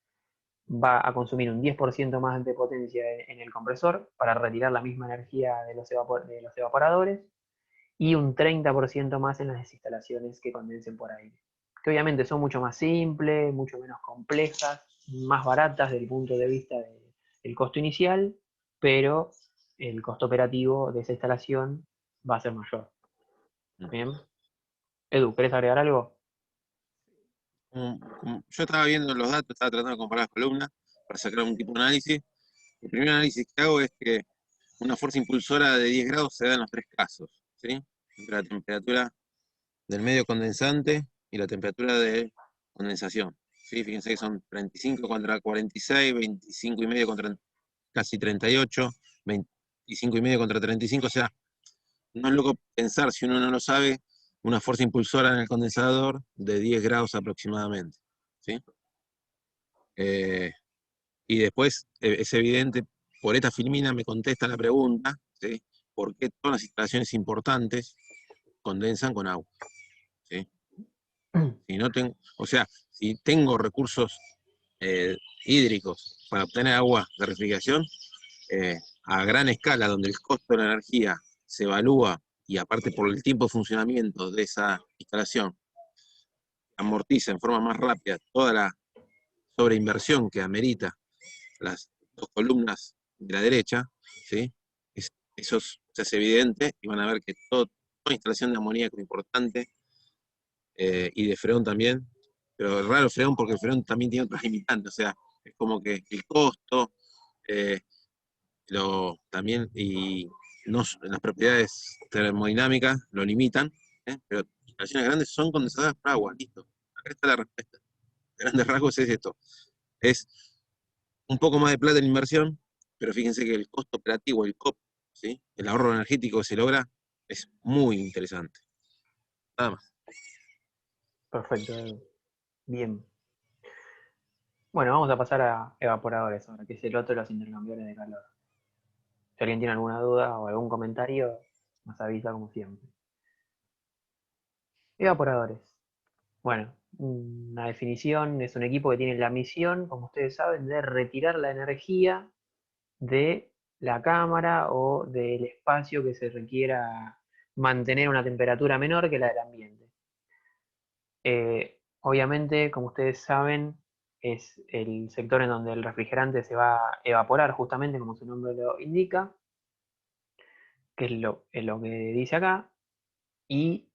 va a consumir un 10% más de potencia en el compresor para retirar la misma energía de los evaporadores y un 30% más en las instalaciones que condensen por aire, que obviamente son mucho más simples, mucho menos complejas, más baratas desde el punto de vista del costo inicial, pero el costo operativo de esa instalación va a ser mayor. Bien. Edu, ¿querés agregar algo? Yo estaba viendo los datos, estaba tratando de comparar las columnas para sacar un tipo de análisis. El primer análisis que hago es que una fuerza impulsora de 10 grados se da en los 3 casos, ¿sí? Entre la temperatura del medio condensante y la temperatura de condensación, ¿sí? Fíjense que son 35 contra 46, 25 y medio contra casi 38, 25 y medio contra 35, o sea, no es loco pensar, si uno no lo sabe, una fuerza impulsora en el condensador de 10 grados aproximadamente, ¿sí? Y después es evidente, por esta filmina me contesta la pregunta, ¿sí? ¿Por qué todas las instalaciones importantes condensan con agua? ¿Sí? Si no tengo, o sea, si tengo recursos hídricos para obtener agua de refrigeración, a gran escala, donde el costo de la energía se evalúa y aparte por el tiempo de funcionamiento de esa instalación, amortiza en forma más rápida toda la sobreinversión que amerita las 2 columnas de la derecha, ¿sí? Eso se hace evidente y van a ver que toda instalación de amoníaco es importante y de freón también, pero es raro el freón porque el freón también tiene otras limitantes, o sea, es como que el costo también y las propiedades termodinámicas lo limitan, pero instalaciones grandes son condensadas por agua, listo. Acá está la respuesta. Grandes rasgos es esto. Es un poco más de plata en inversión, pero fíjense que el costo operativo, el COP, ¿sí? El ahorro energético que se logra es muy interesante. Nada más. Perfecto, Edu. Bien. Bueno, vamos a pasar a evaporadores ahora, que es el otro de los intercambiadores de calor. Si alguien tiene alguna duda o algún comentario, nos avisa como siempre. Evaporadores. Bueno, una definición es un equipo que tiene la misión, como ustedes saben, de retirar la energía de la cámara o del espacio que se requiera mantener una temperatura menor que la del ambiente. Obviamente, como ustedes saben, es el sector en donde el refrigerante se va a evaporar, justamente como su nombre lo indica, que es lo que dice acá. Y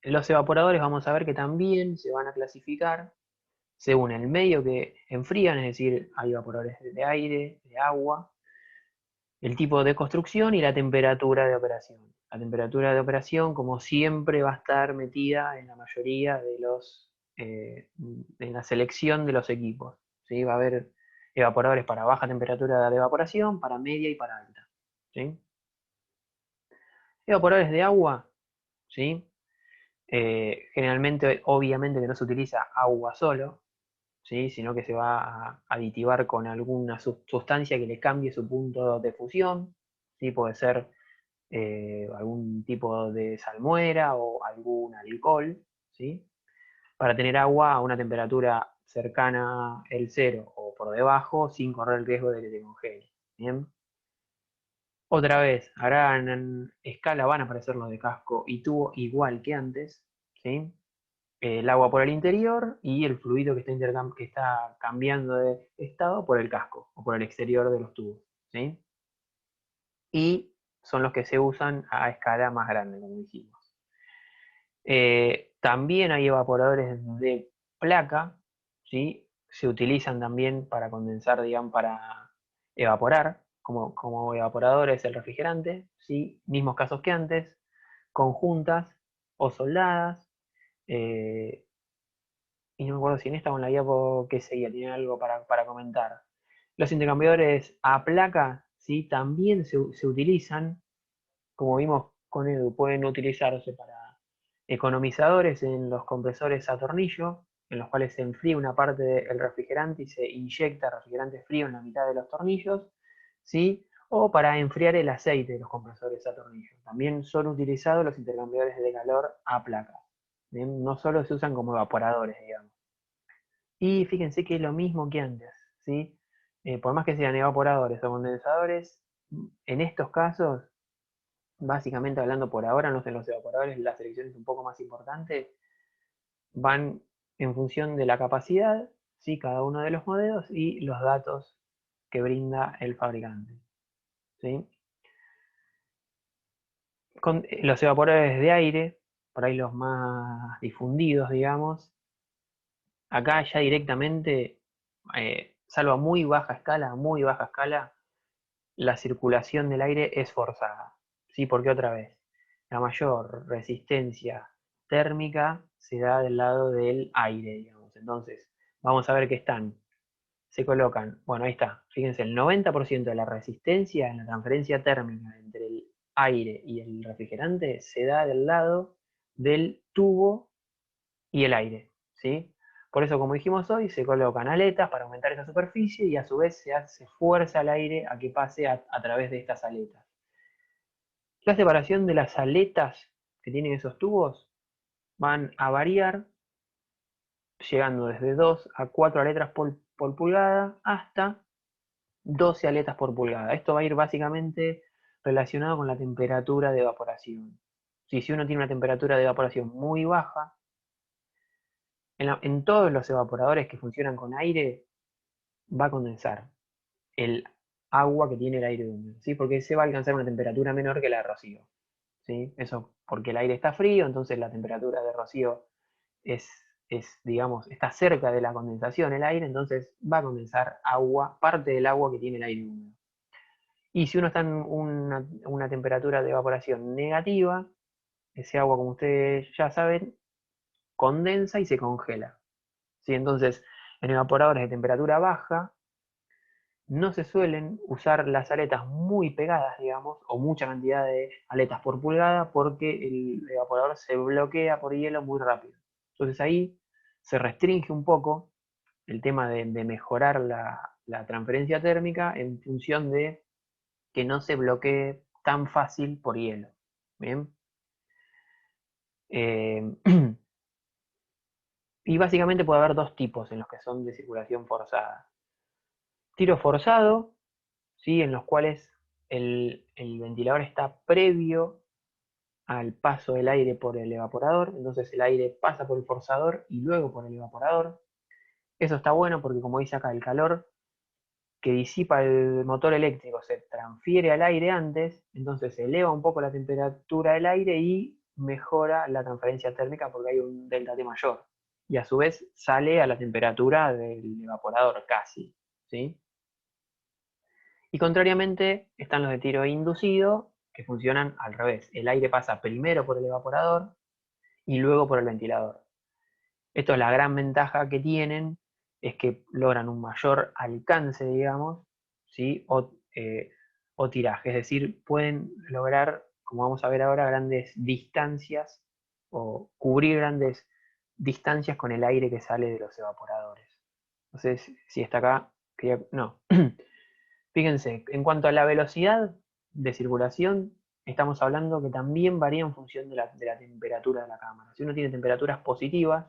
los evaporadores vamos a ver que también se van a clasificar según el medio que enfrían, es decir, hay evaporadores de aire, de agua, el tipo de construcción y la temperatura de operación. La temperatura de operación, como siempre, va a estar metida en la mayoría de los, en la selección de los equipos. ¿Sí? Va a haber evaporadores para baja temperatura de evaporación, para media y para alta. ¿Sí? Evaporadores de agua, ¿sí? Generalmente, obviamente que no se utiliza agua solo, ¿sí? Sino que se va a aditivar con alguna sustancia que le cambie su punto de fusión, ¿sí? Puede ser algún tipo de salmuera o algún alcohol, ¿sí? Para tener agua a una temperatura cercana al cero o por debajo sin correr el riesgo de que te congele. ¿Bien? Otra vez, ahora en escala van a aparecer los de casco y tubo igual que antes, ¿sí? El agua por el interior y el fluido que está cambiando de estado por el casco o por el exterior de los tubos, ¿sí? Y son los que se usan a escala más grande, como dijimos. También hay evaporadores de placa, ¿sí? Se utilizan también para condensar, digamos, para evaporar, como evaporador es el refrigerante, ¿sí? Mismos casos que antes, conjuntas o soldadas. Y no me acuerdo si en esta o en la diapo que seguía, tiene algo para comentar. Los intercambiadores a placa, ¿sí? También se utilizan, como vimos con Edu, pueden utilizarse para economizadores en los compresores a tornillo, en los cuales se enfría una parte del refrigerante y se inyecta refrigerante frío en la mitad de los tornillos, ¿sí? O para enfriar el aceite de los compresores a tornillo. También son utilizados los intercambiadores de calor a placa. No solo se usan como evaporadores, digamos. Y fíjense que es lo mismo que antes, ¿sí? Por más que sean evaporadores o condensadores, en estos casos, básicamente hablando por ahora, no sé, en los evaporadores la selección es un poco más importante, van en función de la capacidad, ¿sí? Cada uno de los modelos y los datos que brinda el fabricante, ¿sí? Con los evaporadores de aire, por ahí los más difundidos, digamos, acá ya directamente, salvo a muy baja escala, la circulación del aire es forzada, ¿sí? Porque otra vez, la mayor resistencia térmica se da del lado del aire, digamos. Entonces, vamos a ver que se colocan, bueno, ahí está, fíjense, el 90% de la resistencia en la transferencia térmica entre el aire y el refrigerante se da del lado del tubo y el aire, ¿sí? Por eso, como dijimos hoy, se colocan aletas para aumentar esa superficie y a su vez se hace fuerza al aire a que pase a través de estas aletas. La separación de las aletas que tienen esos tubos van a variar, llegando desde 2 a 4 aletas por pulgada hasta 12 aletas por pulgada. Esto va a ir básicamente relacionado con la temperatura de evaporación. Si uno tiene una temperatura de evaporación muy baja, en todos los evaporadores que funcionan con aire, va a condensar el agua que tiene el aire húmedo, ¿sí? Porque se va a alcanzar una temperatura menor que la de rocío, ¿sí? Eso porque el aire está frío, entonces la temperatura de rocío digamos, está cerca de la condensación el aire, entonces va a condensar agua, parte del agua que tiene el aire húmedo. Y si uno está en una temperatura de evaporación negativa, ese agua, como ustedes ya saben, condensa y se congela, ¿sí? Entonces, en evaporadores de temperatura baja, no se suelen usar las aletas muy pegadas, digamos, o mucha cantidad de aletas por pulgada, porque el evaporador se bloquea por hielo muy rápido. Entonces ahí se restringe un poco el tema de mejorar la transferencia térmica en función de que no se bloquee tan fácil por hielo. ¿Bien? Y básicamente puede haber dos tipos en los que son de circulación forzada. Tiro forzado, ¿sí? En los cuales el ventilador está previo al paso del aire por el evaporador, entonces el aire pasa por el forzador y luego por el evaporador. Eso está bueno porque, como dice acá, el calor que disipa el motor eléctrico se transfiere al aire antes, entonces se eleva un poco la temperatura del aire y mejora la transferencia térmica porque hay un delta T mayor. Y a su vez sale a la temperatura del evaporador casi, ¿sí? Y contrariamente están los de tiro inducido, que funcionan al revés. El aire pasa primero por el evaporador y luego por el ventilador. Esto es la gran ventaja que tienen, es que logran un mayor alcance, digamos, ¿sí? O tiraje, es decir, pueden lograr, como vamos a ver ahora, grandes distancias o cubrir grandes distancias con el aire que sale de los evaporadores. Entonces, si está acá, no. Fíjense, en cuanto a la velocidad de circulación, estamos hablando que también varía en función de la temperatura de la cámara. Si uno tiene temperaturas positivas,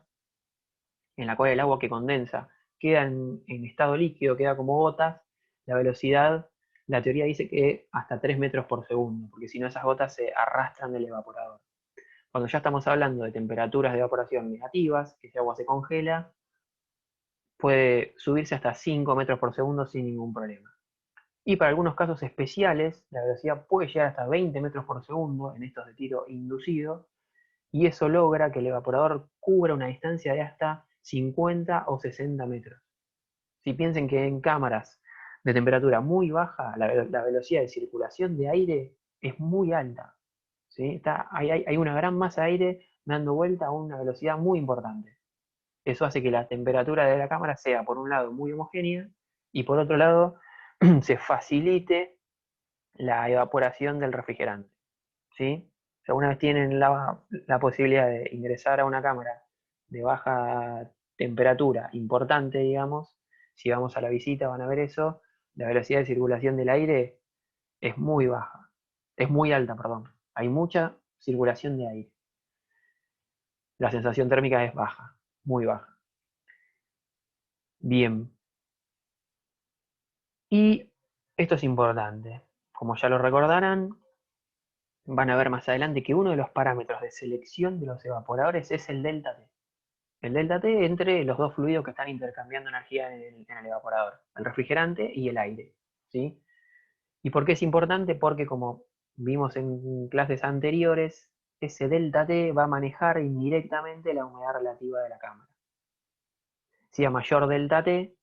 en la cual el agua que condensa queda en estado líquido, queda como gotas, la velocidad, la teoría dice que hasta 3 metros por segundo, porque si no esas gotas se arrastran del evaporador. Cuando ya estamos hablando de temperaturas de evaporación negativas, que ese agua se congela, puede subirse hasta 5 metros por segundo sin ningún problema. Y para algunos casos especiales, la velocidad puede llegar hasta 20 metros por segundo en estos de tiro inducido, y eso logra que el evaporador cubra una distancia de hasta 50 o 60 metros. Si piensen que en cámaras de temperatura muy baja, la velocidad de circulación de aire es muy alta, ¿sí? Hay una gran masa de aire dando vuelta a una velocidad muy importante. Eso hace que la temperatura de la cámara sea, por un lado, muy homogénea, y por otro lado, se facilite la evaporación del refrigerante, ¿sí? Si alguna vez tienen la posibilidad de ingresar a una cámara de baja temperatura importante, digamos, si vamos a la visita van a ver eso, la velocidad de circulación del aire es muy baja, es muy alta, perdón. Hay mucha circulación de aire. La sensación térmica es baja, muy baja. Bien. Y esto es importante. Como ya lo recordarán, van a ver más adelante que uno de los parámetros de selección de los evaporadores es el delta T. El delta T entre los dos fluidos que están intercambiando energía en el evaporador, el refrigerante y el aire, ¿sí? ¿Y por qué es importante? Porque, como vimos en clases anteriores, ese delta T va a manejar indirectamente la humedad relativa de la cámara. Si a mayor delta T,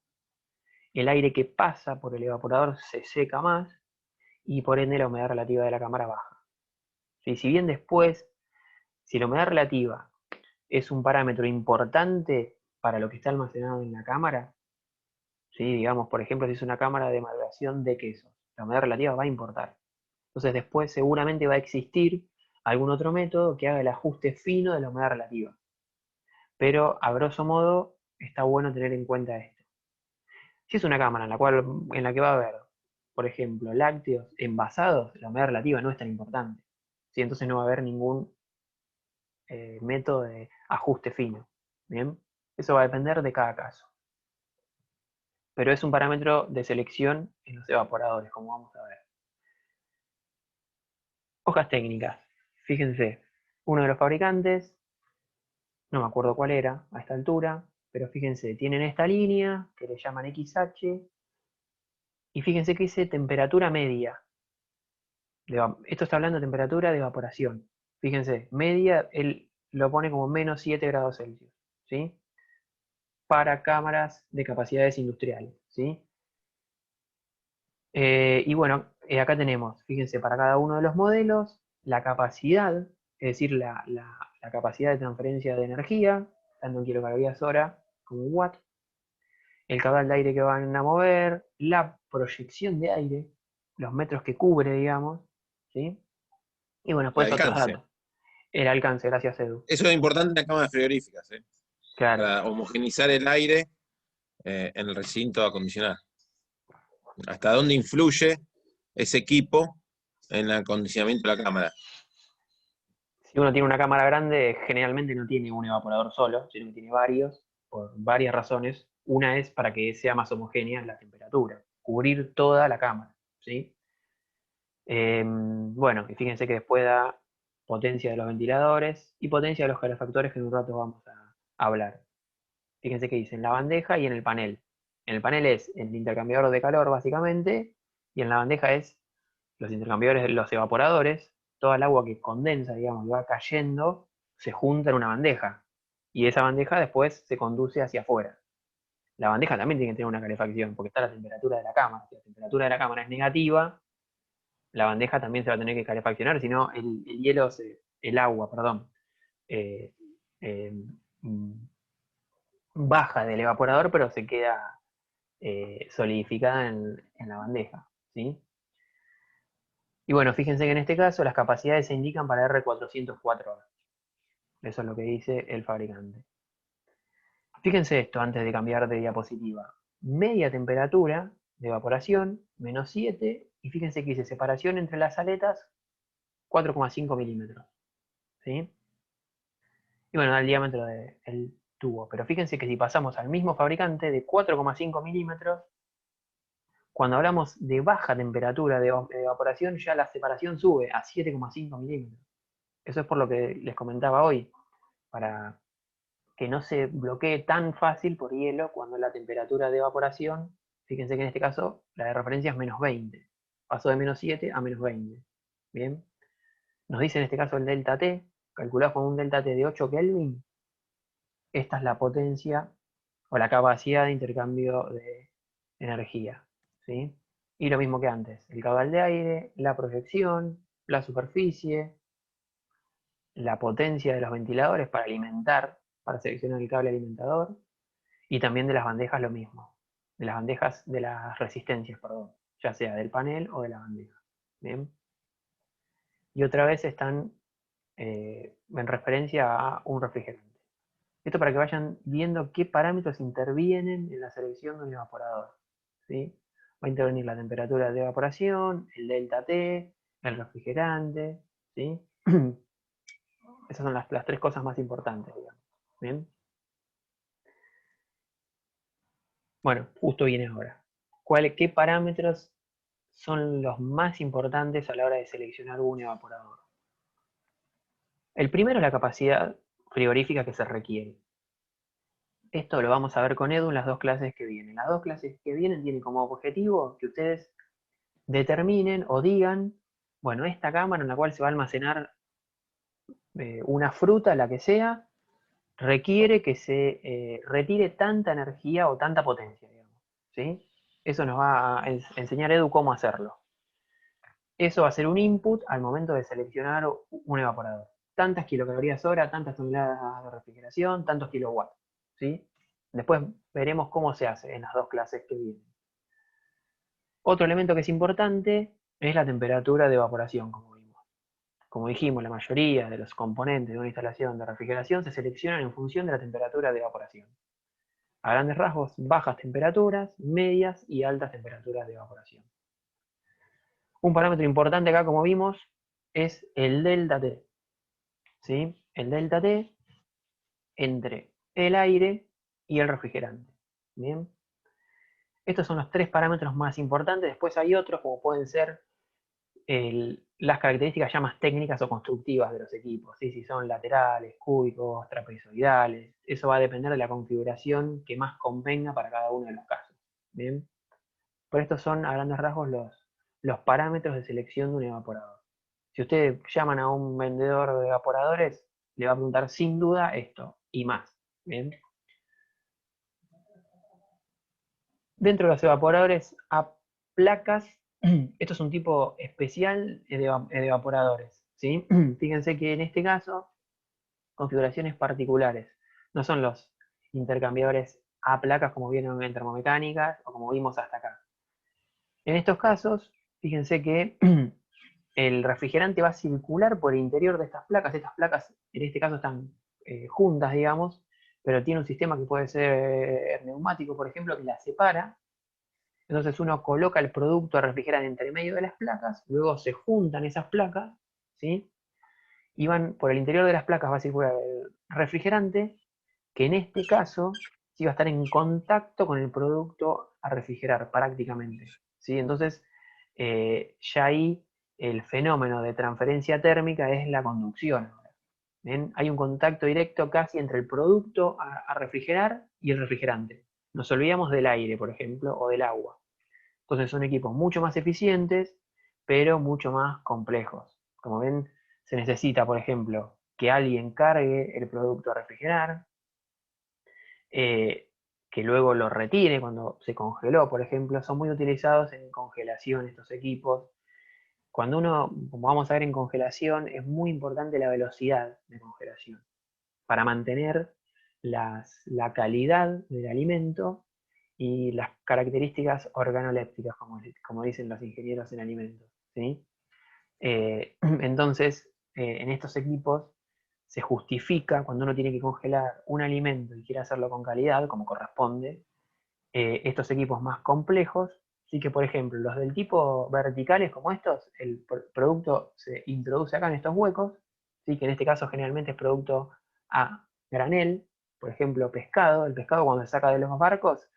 el aire que pasa por el evaporador se seca más y por ende la humedad relativa de la cámara baja. ¿Sí? Si bien después, si la humedad relativa es un parámetro importante para lo que está almacenado en la cámara, ¿sí? Digamos, por ejemplo, si es una cámara de maduración de quesos, la humedad relativa va a importar. Entonces después seguramente va a existir algún otro método que haga el ajuste fino de la humedad relativa. Pero a grosso modo está bueno tener en cuenta esto. Si es una cámara en la que va a haber, por ejemplo, lácteos envasados, la humedad relativa no es tan importante, ¿sí? Entonces no va a haber ningún método de ajuste fino. ¿Bien? Eso va a depender de cada caso. Pero es un parámetro de selección en los evaporadores, como vamos a ver. Hojas técnicas. Fíjense, uno de los fabricantes, no me acuerdo cuál era a esta altura, pero fíjense, tienen esta línea que le llaman XH, y fíjense que dice temperatura media. Esto está hablando de temperatura de evaporación. Fíjense, media, él lo pone como menos 7 grados Celsius, ¿sí? Para cámaras de capacidades industriales, ¿sí? Y bueno, acá tenemos, fíjense, para cada uno de los modelos, la capacidad, es decir, la capacidad de transferencia de energía, tanto en kilocalorías hora como en watt, el caudal de aire que van a mover, la proyección de aire, los metros que cubre, digamos, ¿sí? Y bueno, después otros datos. El alcance, gracias Edu. Eso es importante en las cámaras frigoríficas, Claro. para homogeneizar el aire en el recinto acondicionado. ¿Hasta dónde influye ese equipo en el acondicionamiento de la cámara. Si uno tiene una cámara grande, generalmente no tiene un evaporador solo, sino que tiene varios, por varias razones. Una es para que sea más homogénea la temperatura, cubrir toda la cámara, ¿sí? Bueno, y fíjense que después da potencia de los ventiladores y potencia de los calefactores, que en un rato vamos a hablar. Fíjense que dice en la bandeja y en el panel. En el panel es el intercambiador de calor, básicamente, y en la bandeja es los intercambiadores de los evaporadores. Toda el agua que condensa, digamos, y va cayendo, se junta en una bandeja. Y esa bandeja después se conduce hacia afuera. La bandeja también tiene que tener una calefacción, porque está la temperatura de la cámara. Si la temperatura de la cámara es negativa, la bandeja también se va a tener que calefaccionar, si no el agua, perdón, eh, eh, mm, baja del evaporador, pero se queda solidificada en la bandeja, ¿sí? Y bueno, fíjense que en este caso las capacidades se indican para R404A. Eso es lo que dice el fabricante. Fíjense esto antes de cambiar de diapositiva. Media temperatura de evaporación, -7, y fíjense que dice separación entre las aletas, 4,5 milímetros. ¿Sí? Y bueno, da el diámetro del tubo. Pero fíjense que si pasamos al mismo fabricante de 4,5 milímetros, cuando hablamos de baja temperatura de evaporación, ya la separación sube a 7,5 milímetros. Eso es por lo que les comentaba hoy, para que no se bloquee tan fácil por hielo cuando la temperatura de evaporación, fíjense que en este caso la de referencia es -20. Pasó de -7 a -20. Bien. Nos dice en este caso el delta T, calculado con un delta T de 8 Kelvin. Esta es la potencia o la capacidad de intercambio de energía, ¿sí? Y lo mismo que antes, el caudal de aire, la proyección, la superficie, la potencia de los ventiladores para alimentar, para seleccionar el cable alimentador, y también de las bandejas lo mismo, de las bandejas, de las resistencias, perdón, ya sea del panel o de la bandeja. ¿Bien? Y otra vez están en referencia a un refrigerante. Esto para que vayan viendo qué parámetros intervienen en la selección de un evaporador, ¿sí? Va a intervenir la temperatura de evaporación, el delta T, el refrigerante, ¿sí? Esas son las tres cosas más importantes, digamos. ¿Bien? Bueno, justo viene ahora. ¿Qué parámetros son los más importantes a la hora de seleccionar un evaporador? El primero es la capacidad frigorífica que se requiere. Esto lo vamos a ver con Edu en las dos clases que vienen. Las dos clases que vienen tienen como objetivo que ustedes determinen o digan, bueno, esta cámara en la cual se va a almacenar una fruta, la que sea, requiere que se retire tanta energía o tanta potencia, digamos, ¿sí? Eso nos va a enseñar Edu cómo hacerlo. Eso va a ser un input al momento de seleccionar un evaporador. Tantas kilocalorías hora, tantas toneladas de refrigeración, tantos kilowatts, ¿sí? Después veremos cómo se hace en las dos clases que vienen. Otro elemento que es importante es la temperatura de evaporación, como vimos. Como dijimos, la mayoría de los componentes de una instalación de refrigeración se seleccionan en función de la temperatura de evaporación. A grandes rasgos, bajas temperaturas, medias y altas temperaturas de evaporación. Un parámetro importante acá, como vimos, es el delta T. ¿Sí? El delta T entre el aire y el refrigerante. ¿Bien? Estos son los tres parámetros más importantes. Después hay otros, como pueden ser las características ya más técnicas o constructivas de los equipos. ¿Sí? Si son laterales, cúbicos, trapezoidales. Eso va a depender de la configuración que más convenga para cada uno de los casos. ¿Bien? Pero estos son, a grandes rasgos, los parámetros de selección de un evaporador. Si ustedes llaman a un vendedor de evaporadores, le va a preguntar sin duda esto y más. ¿Bien? Dentro de los evaporadores a placas, esto es un tipo especial de evaporadores. ¿Sí? Fíjense que en este caso, configuraciones particulares. No son los intercambiadores a placas como vienen en termomecánicas o como vimos hasta acá. En estos casos, fíjense que el refrigerante va a circular por el interior de estas placas. Estas placas, en este caso, están juntas, digamos, pero tiene un sistema que puede ser neumático, por ejemplo, que las separa. Entonces uno coloca el producto a refrigerar entre medio de las placas, luego se juntan esas placas, ¿sí? Y van por el interior de las placas va a circular el refrigerante, que en este caso sí va a estar en contacto con el producto a refrigerar prácticamente, ¿sí? Entonces ya ahí el fenómeno de transferencia térmica es la conducción. ¿Ven? Hay un contacto directo casi entre el producto a refrigerar y el refrigerante. Nos olvidamos del aire, por ejemplo, o del agua. Entonces son equipos mucho más eficientes, pero mucho más complejos. Como ven, se necesita, por ejemplo, que alguien cargue el producto a refrigerar, que luego lo retire cuando se congeló, por ejemplo. Son muy utilizados en congelación estos equipos. Cuando uno, como vamos a ver en congelación, es muy importante la velocidad de congelación para mantener la calidad del alimento y las características organolépticas, como dicen los ingenieros en alimentos, ¿sí? Entonces, en estos equipos se justifica cuando uno tiene que congelar un alimento y quiere hacerlo con calidad, como corresponde, estos equipos más complejos. Así que, por ejemplo, los del tipo verticales como estos, el producto se introduce acá en estos huecos, ¿sí? Que en este caso generalmente es producto a granel, por ejemplo, pescado. El pescado cuando se saca de los barcos,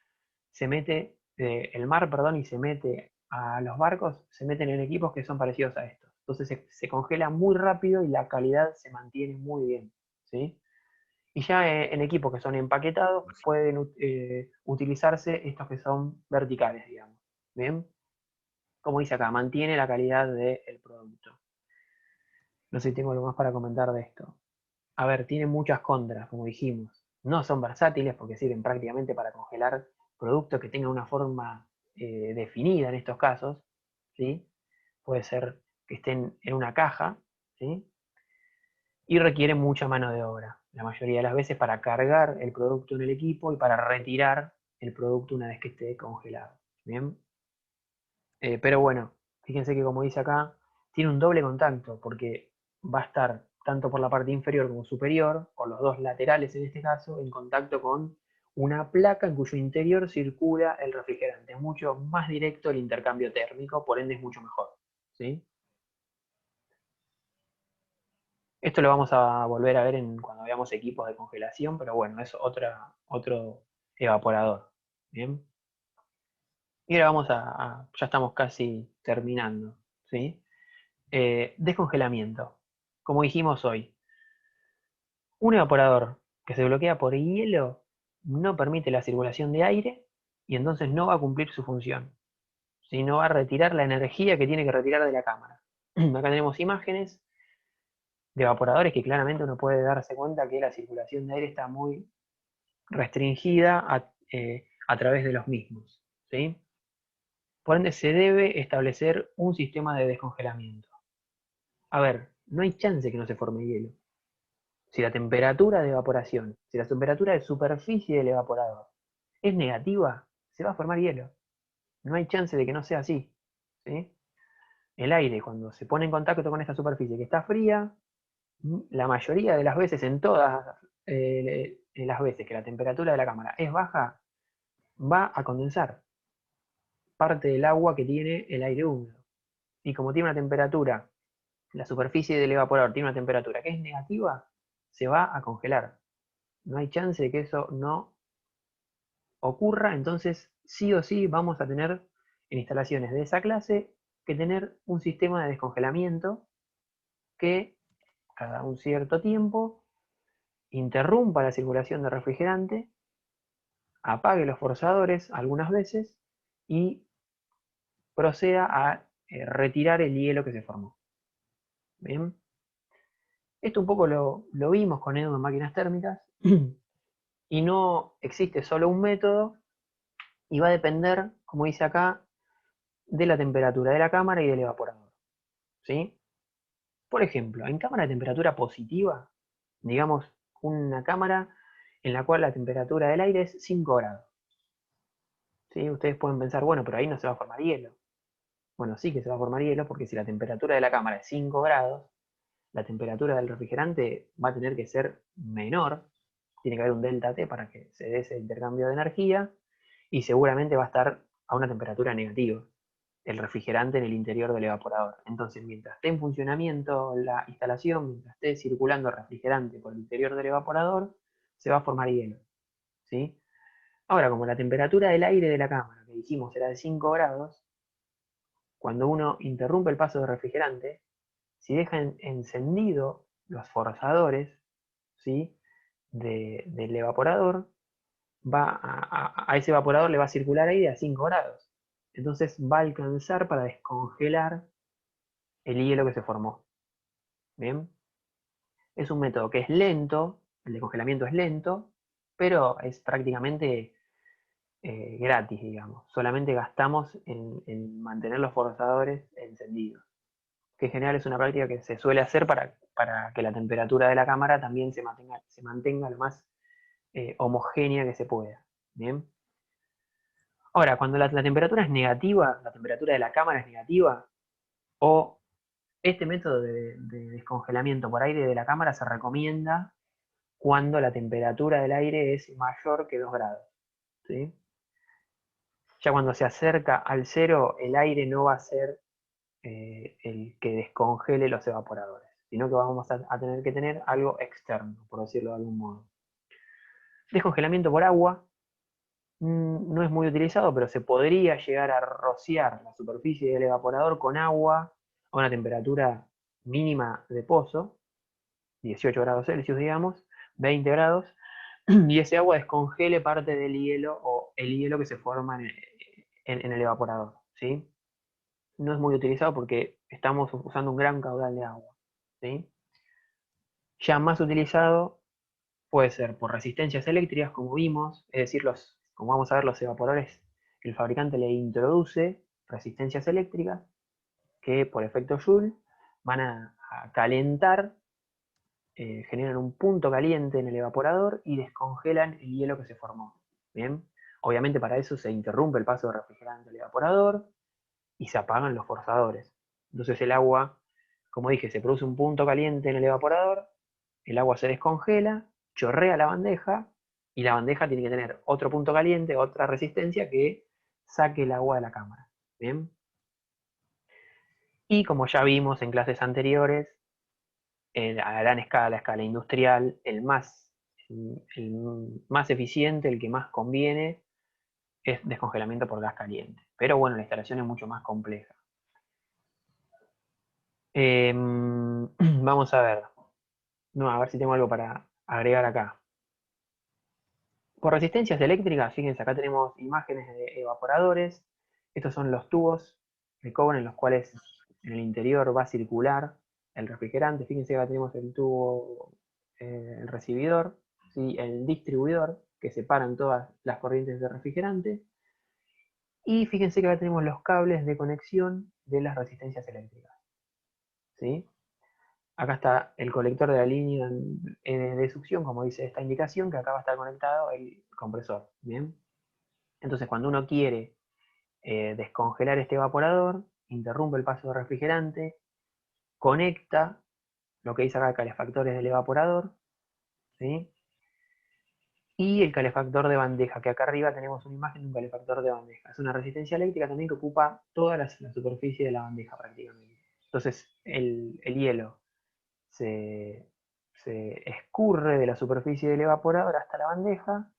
se mete, el mar, perdón, y se mete a los barcos, se meten en equipos que son parecidos a estos. Entonces se congela muy rápido y la calidad se mantiene muy bien, ¿sí? Y ya en equipos que son empaquetados pueden utilizarse estos que son verticales, digamos. ¿Bien? Como dice acá, mantiene la calidad del producto. No sé si tengo algo más para comentar de esto. A ver, tiene muchas contras, como dijimos. No son versátiles porque sirven prácticamente para congelar productos que tengan una forma definida en estos casos, ¿sí? Puede ser que estén en una caja, ¿sí? Y requieren mucha mano de obra, la mayoría de las veces para cargar el producto en el equipo y para retirar el producto una vez que esté congelado. ¿Bien? Pero bueno, fíjense que como dice acá, tiene un doble contacto porque va a estar tanto por la parte inferior como superior, o los dos laterales en este caso, en contacto con una placa en cuyo interior circula el refrigerante. Es mucho más directo el intercambio térmico, por ende es mucho mejor, ¿sí? Esto lo vamos a volver a ver cuando veamos equipos de congelación, pero bueno, es otro evaporador. ¿Bien? Y ahora vamos ya estamos casi terminando, ¿sí? Descongelamiento. Como dijimos hoy, un evaporador que se bloquea por hielo no permite la circulación de aire y entonces no va a cumplir su función, sino va a retirar la energía que tiene que retirar de la cámara. Acá tenemos imágenes de evaporadores que claramente uno puede darse cuenta que la circulación de aire está muy restringida a través de los mismos, ¿sí? Por ende, se debe establecer un sistema de descongelamiento. A ver, no hay chance que no se forme hielo. Si la temperatura de evaporación, si la temperatura de superficie del evaporador es negativa, se va a formar hielo. No hay chance de que no sea así, ¿sí? El aire, cuando se pone en contacto con esta superficie que está fría, la mayoría de las veces, en todas las veces que la temperatura de la cámara es baja, va a condensar parte del agua que tiene el aire húmedo. Y como tiene una temperatura, la superficie del evaporador tiene una temperatura que es negativa, se va a congelar. No hay chance de que eso no ocurra, entonces sí o sí vamos a tener en instalaciones de esa clase que tener un sistema de descongelamiento que cada un cierto tiempo interrumpa la circulación de refrigerante, apague los forzadores algunas veces y proceda a retirar el hielo que se formó. Bien. Esto un poco lo vimos con Edu en máquinas térmicas y no existe solo un método y va a depender, como dice acá, de la temperatura de la cámara y del evaporador, ¿sí? Por ejemplo, en cámara de temperatura positiva, digamos una cámara en la cual la temperatura del aire es 5 grados. ¿Sí? Ustedes pueden pensar, bueno, pero ahí no se va a formar hielo. Bueno, sí que se va a formar hielo porque si la temperatura de la cámara es 5 grados, la temperatura del refrigerante va a tener que ser menor, tiene que haber un delta T para que se dé ese intercambio de energía y seguramente va a estar a una temperatura negativa, el refrigerante en el interior del evaporador. Entonces, mientras esté en funcionamiento la instalación, mientras esté circulando el refrigerante por el interior del evaporador, se va a formar hielo, ¿sí? Ahora, como la temperatura del aire de la cámara, que dijimos era de 5 grados, cuando uno interrumpe el paso del refrigerante, si deja encendido los forzadores, ¿sí?, del evaporador, a ese evaporador le va a circular aire a 5 grados. Entonces va a alcanzar para descongelar el hielo que se formó. ¿Bien? Es un método que es lento, el descongelamiento es lento, pero es prácticamente gratis, digamos. Solamente gastamos en mantener los forzadores encendidos. Que en general es una práctica que se suele hacer para que la temperatura de la cámara también se mantenga lo más homogénea que se pueda. ¿Bien? Ahora, cuando la temperatura es negativa, la temperatura de la cámara es negativa, o este método de descongelamiento por aire de la cámara se recomienda cuando la temperatura del aire es mayor que 2 grados. ¿Sí? Ya cuando se acerca al cero, el aire no va a ser el que descongele los evaporadores, sino que vamos a tener que tener algo externo, por decirlo de algún modo. Descongelamiento por agua no es muy utilizado, pero se podría llegar a rociar la superficie del evaporador con agua a una temperatura mínima de pozo, 18 grados Celsius, digamos, 20 grados, y ese agua descongele parte del hielo o el hielo que se forma en el evaporador, ¿sí? No es muy utilizado porque estamos usando un gran caudal de agua, ¿sí? Ya más utilizado puede ser por resistencias eléctricas, como vimos, es decir, como vamos a ver, los evaporadores, el fabricante le introduce resistencias eléctricas que por efecto Joule van a calentar, generan un punto caliente en el evaporador y descongelan el hielo que se formó. ¿Bien? Obviamente para eso se interrumpe el paso de refrigerante al evaporador y se apagan los forzadores. Entonces el agua, como dije, se produce un punto caliente en el evaporador, el agua se descongela, chorrea la bandeja y la bandeja tiene que tener otro punto caliente, otra resistencia que saque el agua de la cámara. ¿Bien? Y como ya vimos en clases anteriores, a gran escala, a escala industrial, el más eficiente, el que más conviene, es descongelamiento por gas caliente. Pero bueno, la instalación es mucho más compleja. Vamos a ver. No, a ver si tengo algo para agregar acá. Por resistencias eléctricas, fíjense, acá tenemos imágenes de evaporadores. Estos son los tubos de cobre en los cuales en el interior va a circular el refrigerante. Fíjense que acá tenemos el tubo, el recibidor, ¿sí?, el distribuidor, que separan todas las corrientes de refrigerante. Y fíjense que acá tenemos los cables de conexión de las resistencias eléctricas, ¿sí? Acá está el colector de la línea de succión, como dice esta indicación, que acá va a estar conectado el compresor. ¿Bien? Entonces, cuando uno quiere descongelar este evaporador, interrumpe el paso de refrigerante, conecta lo que dice acá calefactores del evaporador, ¿sí?, y el calefactor de bandeja, que acá arriba tenemos una imagen de un calefactor de bandeja. Es una resistencia eléctrica también que ocupa toda la superficie de la bandeja prácticamente. Entonces, el hielo se escurre de la superficie del evaporador hasta la bandeja,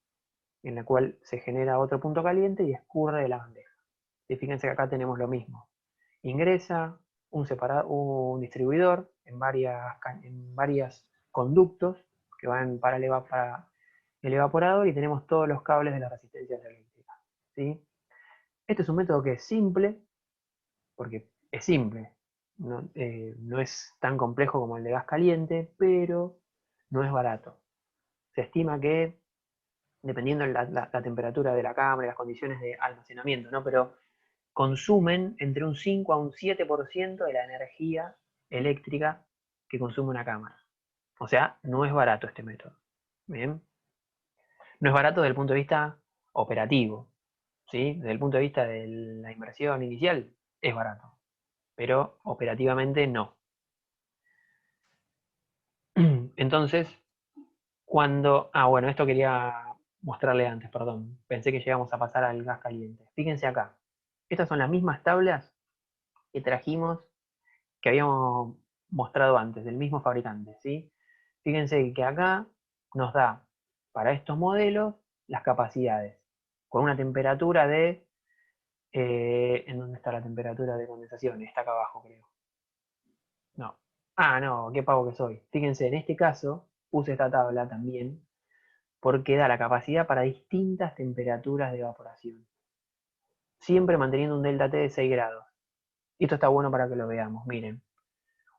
en la cual se genera otro punto caliente y escurre de la bandeja. Y fíjense que acá tenemos lo mismo. Ingresa un distribuidor en varios conductos que van para el evaporador y tenemos todos los cables de las resistencias eléctricas, ¿sí? Este es un método que es simple, porque es simple. No es tan complejo como el de gas caliente, pero no es barato. Se estima que, dependiendo de la temperatura de la cámara y las condiciones de almacenamiento, ¿no?, pero consumen entre un 5 a un 7% de la energía eléctrica que consume una cámara. O sea, no es barato este método. ¿Bien? No es barato desde el punto de vista operativo, ¿sí? Desde el punto de vista de la inversión inicial, es barato, pero operativamente no. Entonces, bueno, esto quería mostrarle antes, perdón. Pensé que llegamos a pasar al gas caliente. Fíjense acá. Estas son las mismas tablas que trajimos, que habíamos mostrado antes, del mismo fabricante, ¿sí? Fíjense que acá nos da, para estos modelos, las capacidades, con una temperatura de... ¿en dónde está la temperatura de condensación? Está acá abajo, creo. No. Ah, no, qué pavo que soy. Fíjense, en este caso, puse esta tabla también, porque da la capacidad para distintas temperaturas de evaporación. Siempre manteniendo un delta T de 6 grados. Y esto está bueno para que lo veamos, miren.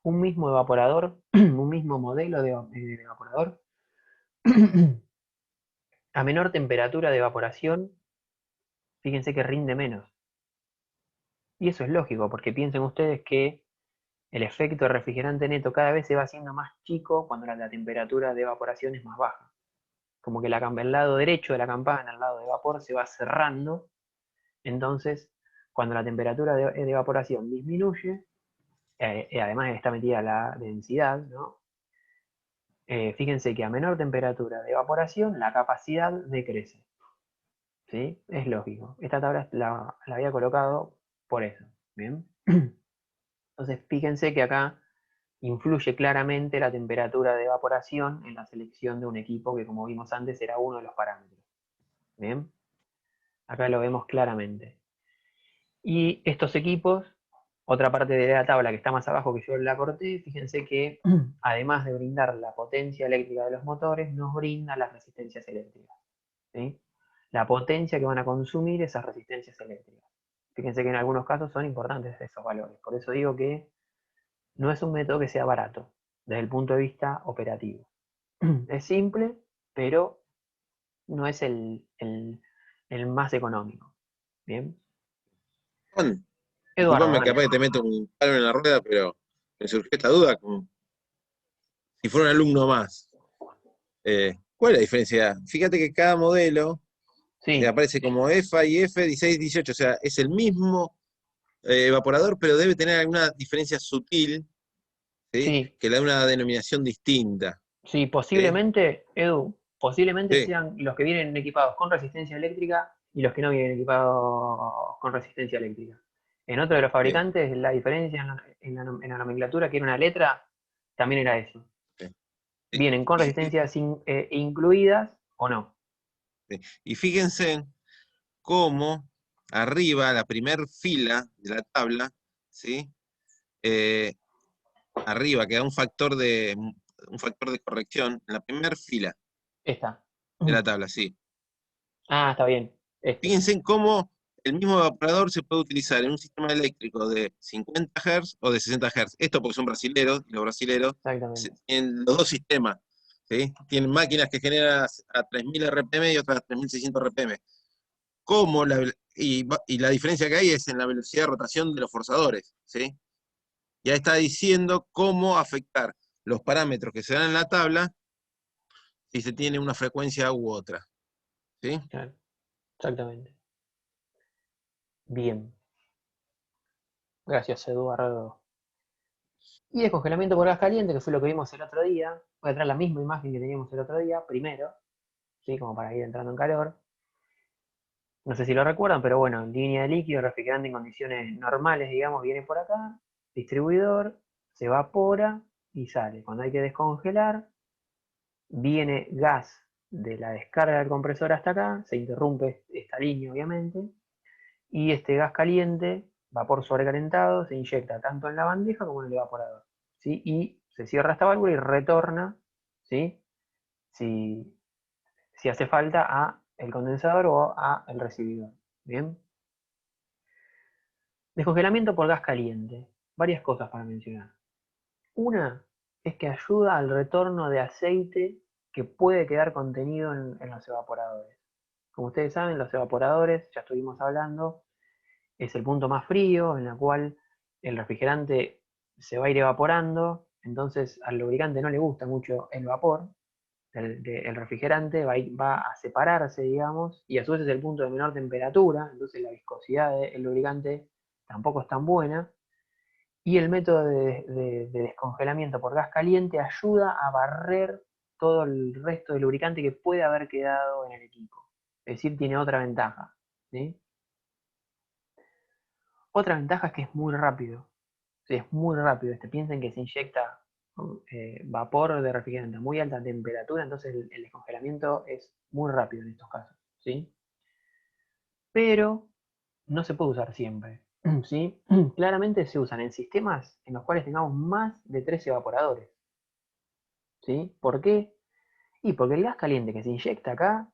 Un mismo evaporador, un mismo modelo de evaporador, a menor temperatura de evaporación, fíjense que rinde menos. Y eso es lógico, porque piensen ustedes que el efecto de refrigerante neto cada vez se va haciendo más chico cuando la temperatura de evaporación es más baja. Como que el lado derecho de la campana, el lado de vapor, se va cerrando. Entonces, cuando la temperatura de evaporación disminuye, además está metida la densidad, ¿no? Fíjense que a menor temperatura de evaporación, la capacidad decrece. ¿Sí? Es lógico. Esta tabla la había colocado por eso. ¿Bien? Entonces, fíjense que acá influye claramente la temperatura de evaporación en la selección de un equipo que, como vimos antes, era uno de los parámetros. ¿Bien? Acá lo vemos claramente. Y estos equipos, otra parte de la tabla que está más abajo que yo la corté, fíjense que además de brindar la potencia eléctrica de los motores, nos brinda las resistencias eléctricas. ¿Sí? La potencia que van a consumir esas resistencias eléctricas. Fíjense que en algunos casos son importantes esos valores. Por eso digo que no es un método que sea barato desde el punto de vista operativo. Es simple, pero no es el más económico. ¿Bien? Juan, Eduardo, disculpame, dale. capaz que te meto un palo en la rueda, pero me surgió esta duda, como si fuera un alumno más. ¿Cuál es la diferencia? Fíjate que cada modelo Sí, aparece como EFA y F1618, o sea, es el mismo evaporador, pero debe tener alguna diferencia sutil, ¿sí? sí, Que le da una denominación distinta. sí, ¿Sí? posiblemente, Edu, posiblemente Sí, sean los que vienen equipados con resistencia eléctrica y los que no vienen equipados con resistencia eléctrica. En otro de los sí, fabricantes, la diferencia en la nomenclatura, que era una letra, también era eso. sí. Vienen con resistencias incluidas o no. Y fíjense cómo arriba, la primer fila de la tabla, ¿sí? Eh, arriba, que da un factor de corrección, en la primera fila Esta. de la tabla, sí. Ah, está bien. Este. Fíjense en cómo el mismo evaporador se puede utilizar en un sistema eléctrico de 50 Hz o de 60 Hz. Esto porque son brasileros, y los brasileros Exactamente. tienen los dos sistemas, ¿sí? Tienen máquinas que generan a 3000 RPM y otras a 3600 RPM. Y la diferencia que hay es en la velocidad de rotación de los forzadores, ¿sí? Ya está diciendo cómo afectar los parámetros que se dan en la tabla si se tiene una frecuencia u otra, ¿sí? Claro, exactamente. Bien. Gracias, Eduardo. Y descongelamiento por gas caliente, que fue lo que vimos el otro día. Voy a traer la misma imagen que teníamos el otro día, primero, ¿sí? Como para ir entrando en calor. No sé si lo recuerdan, pero bueno, línea de líquido, refrigerante en condiciones normales, digamos, viene por acá, distribuidor, se evapora y sale. Cuando hay que descongelar, viene gas de la descarga del compresor hasta acá, se interrumpe esta línea, obviamente, y este gas caliente, vapor sobrecalentado, se inyecta tanto en la bandeja como en el evaporador, ¿sí? Y se cierra esta válvula y retorna, ¿sí? Si hace falta, a el condensador o a el recibidor. Bien. Descongelamiento por gas caliente. Varias cosas para mencionar. Una es que ayuda al retorno de aceite que puede quedar contenido en los evaporadores. Como ustedes saben, los evaporadores, ya estuvimos hablando, es el punto más frío en el cual el refrigerante se va a ir evaporando, entonces al lubricante no le gusta mucho el vapor, el refrigerante va a separarse, digamos, y a su vez es el punto de menor temperatura, entonces la viscosidad del lubricante tampoco es tan buena. Y el método de descongelamiento por gas caliente ayuda a barrer todo el resto del lubricante que puede haber quedado en el equipo. Es decir, tiene otra ventaja, ¿sí? Otra ventaja es que es muy rápido. Sí, es muy rápido. Piensen que se inyecta vapor de refrigerante a muy alta temperatura, entonces el descongelamiento es muy rápido en estos casos, ¿sí? Pero no se puede usar siempre, ¿sí? Claramente se usan en sistemas en los cuales tengamos más de 3 evaporadores, ¿sí? ¿Por qué? Y porque el gas caliente que se inyecta acá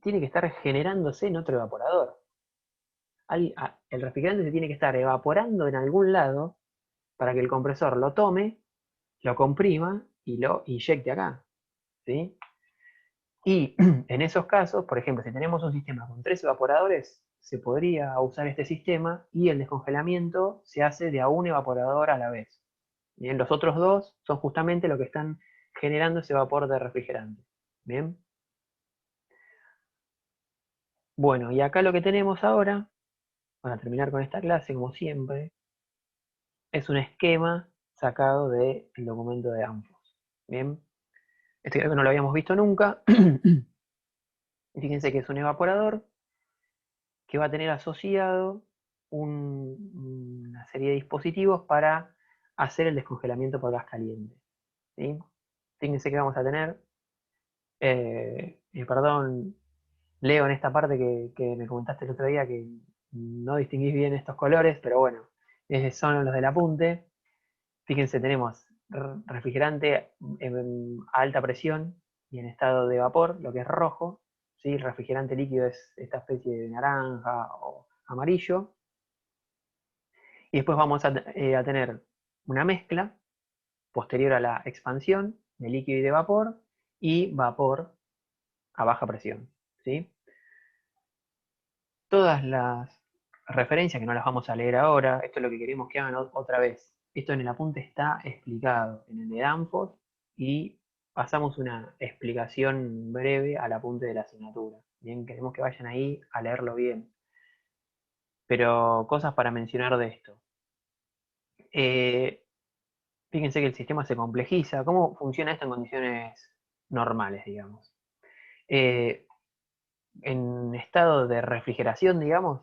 tiene que estar generándose en otro evaporador. El refrigerante se tiene que estar evaporando en algún lado para que el compresor lo tome, lo comprima y lo inyecte acá, ¿sí? Y en esos casos, por ejemplo, si tenemos un sistema con 3 evaporadores, se podría usar este sistema y el descongelamiento se hace de a un evaporador a la vez. Bien, los otros dos son justamente lo que están generando ese vapor de refrigerante. Bien. Bueno, y acá lo que tenemos ahora, para terminar con esta clase, como siempre, es un esquema sacado del documento de Danfoss. Bien. Este creo que no lo habíamos visto nunca. Fíjense que es un evaporador que va a tener asociado una serie de dispositivos para hacer el descongelamiento por gas caliente, ¿sí? Fíjense que vamos a tener, perdón, Leo, en esta parte que me comentaste el otro día que no distinguís bien estos colores, pero bueno, son los del apunte. Fíjense, tenemos refrigerante a alta presión y en estado de vapor, lo que es rojo, ¿sí? El refrigerante líquido es esta especie de naranja o amarillo. Y después vamos a tener una mezcla posterior a la expansión de líquido y de vapor y vapor a baja presión, ¿sí? Todas las referencias, que no las vamos a leer ahora, esto es lo que queremos que hagan otra vez. Esto en el apunte está explicado en el de Danfoss y pasamos una explicación breve al apunte de la asignatura. Bien, queremos que vayan ahí a leerlo bien. Pero cosas para mencionar de esto. Fíjense que el sistema se complejiza. ¿Cómo funciona esto en condiciones normales, digamos? En estado de refrigeración, digamos,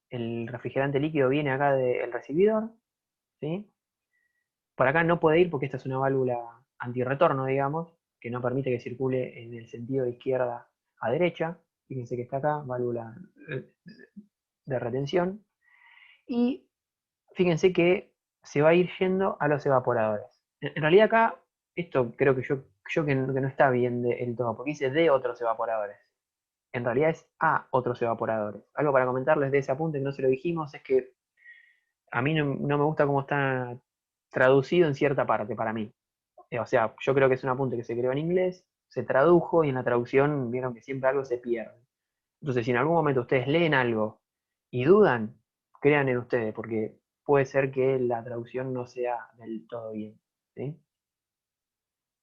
el refrigerante líquido viene acá del recibidor, ¿sí? Por acá no puede ir porque esta es una válvula antirretorno, digamos, que no permite que circule en el sentido de izquierda a derecha. Fíjense que está acá, válvula de retención. Y fíjense que se va a ir yendo a los evaporadores. En realidad acá, esto creo que que no está bien del todo, porque dice de otros evaporadores. En realidad es a otros evaporadores. Algo para comentarles de ese apunte que no se lo dijimos es que a mí no me gusta cómo está traducido en cierta parte para mí. O sea, yo creo que es un apunte que se creó en inglés, se tradujo y en la traducción vieron que siempre algo se pierde. Entonces, si en algún momento ustedes leen algo y dudan, crean en ustedes, porque puede ser que la traducción no sea del todo bien, ¿sí?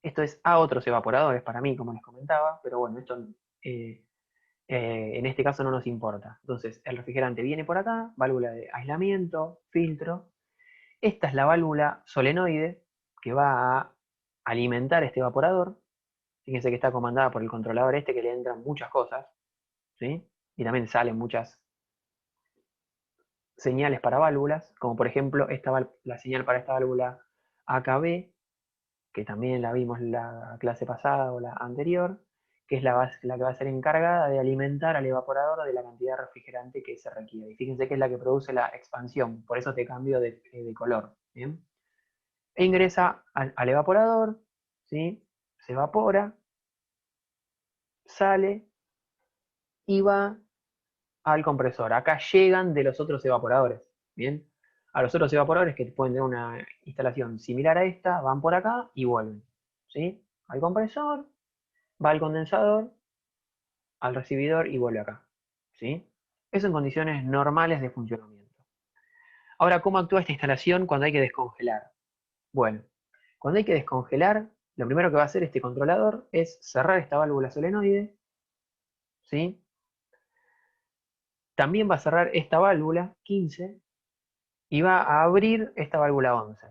Esto es a otros evaporadores para mí, como les comentaba, pero bueno, esto en este caso no nos importa. Entonces, el refrigerante viene por acá, válvula de aislamiento, filtro. Esta es la válvula solenoide que va a alimentar este evaporador. Fíjense que está comandada por el controlador este que le entran muchas cosas, ¿sí? Y también salen muchas señales para válvulas, como por ejemplo la señal para esta válvula AKB, que también la vimos la clase pasada o la anterior, que es la que va a ser encargada de alimentar al evaporador de la cantidad de refrigerante que se requiere. Y fíjense que es la que produce la expansión, por eso este cambio de color. ¿Bien? E ingresa al evaporador, ¿sí? Se evapora, sale y va al compresor. Acá llegan de los otros evaporadores. Bien, a los otros evaporadores que pueden tener una instalación similar a esta, van por acá y vuelven. ¿Sí? Al compresor, va al condensador, al recibidor y vuelve acá. ¿Sí? Eso en condiciones normales de funcionamiento. Ahora, ¿cómo actúa esta instalación cuando hay que descongelar? Bueno, cuando hay que descongelar, lo primero que va a hacer este controlador es cerrar esta válvula solenoide, ¿sí? También va a cerrar esta válvula 15 y va a abrir esta válvula 11.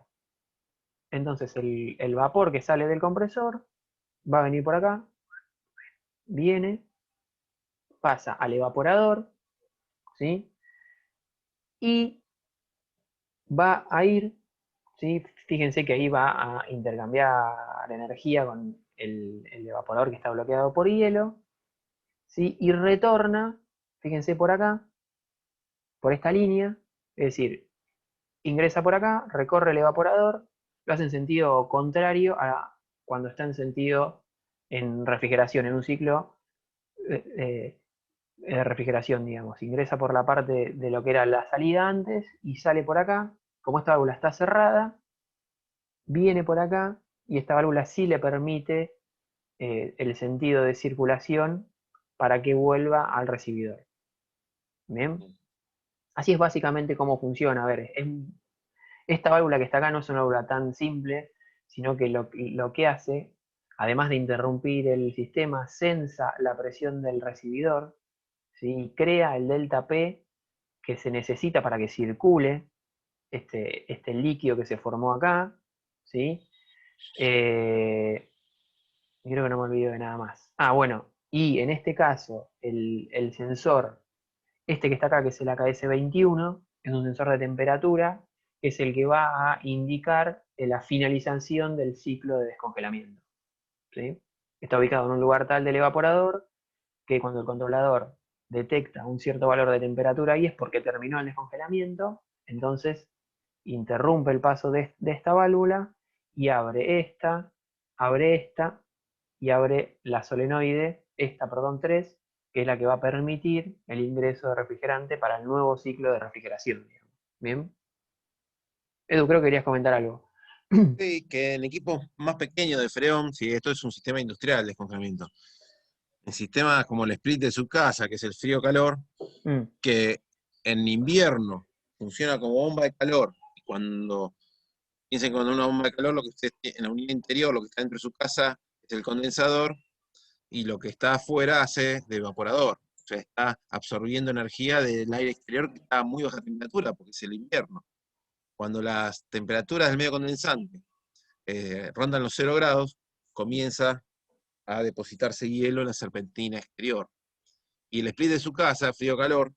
Entonces el vapor que sale del compresor va a venir por acá, viene, pasa al evaporador, ¿sí? Y va a ir, ¿sí? Fíjense que ahí va a intercambiar energía con el evaporador que está bloqueado por hielo, ¿sí? Y retorna, fíjense por acá, por esta línea, es decir, ingresa por acá, recorre el evaporador, lo hace en sentido contrario a cuando está en sentido en refrigeración, en un ciclo de refrigeración, digamos. Ingresa por la parte de lo que era la salida antes y sale por acá. Como esta válvula está cerrada, viene por acá y esta válvula sí le permite el sentido de circulación para que vuelva al recibidor. ¿Bien? Así es básicamente cómo funciona. A ver, esta válvula que está acá no es una válvula tan simple, sino que lo que hace, además de interrumpir el sistema, sensa la presión del recibidor, ¿sí? Crea el delta P que se necesita para que circule este líquido que se formó acá, ¿sí? Creo que no me olvido de nada más. Ah, bueno, y en este caso, el sensor, este que está acá, que es el AKS21, es un sensor de temperatura, es el que va a indicar la finalización del ciclo de descongelamiento, ¿sí? Está ubicado en un lugar tal del evaporador que cuando el controlador detecta un cierto valor de temperatura ahí es porque terminó el descongelamiento, entonces interrumpe el paso de esta válvula y abre esta y abre la solenoide, esta, perdón, 3, que es la que va a permitir el ingreso de refrigerante para el nuevo ciclo de refrigeración, digamos. ¿Bien? Edu, creo que querías comentar algo. Sí, que en equipos más pequeños de freón, si esto es un sistema industrial de descongelamiento, en sistemas como el split de su casa, que es el frío-calor, que en invierno funciona como bomba de calor, y piensen cuando una bomba de calor, lo que usted tiene en la unidad interior, lo que está dentro de su casa es el condensador, y lo que está afuera hace de evaporador. O sea, está absorbiendo energía del aire exterior que está a muy baja temperatura, porque es el invierno. Cuando las temperaturas del medio condensante rondan los 0 grados, comienza a depositarse hielo en la serpentina exterior. Y el split de su casa, frío-calor,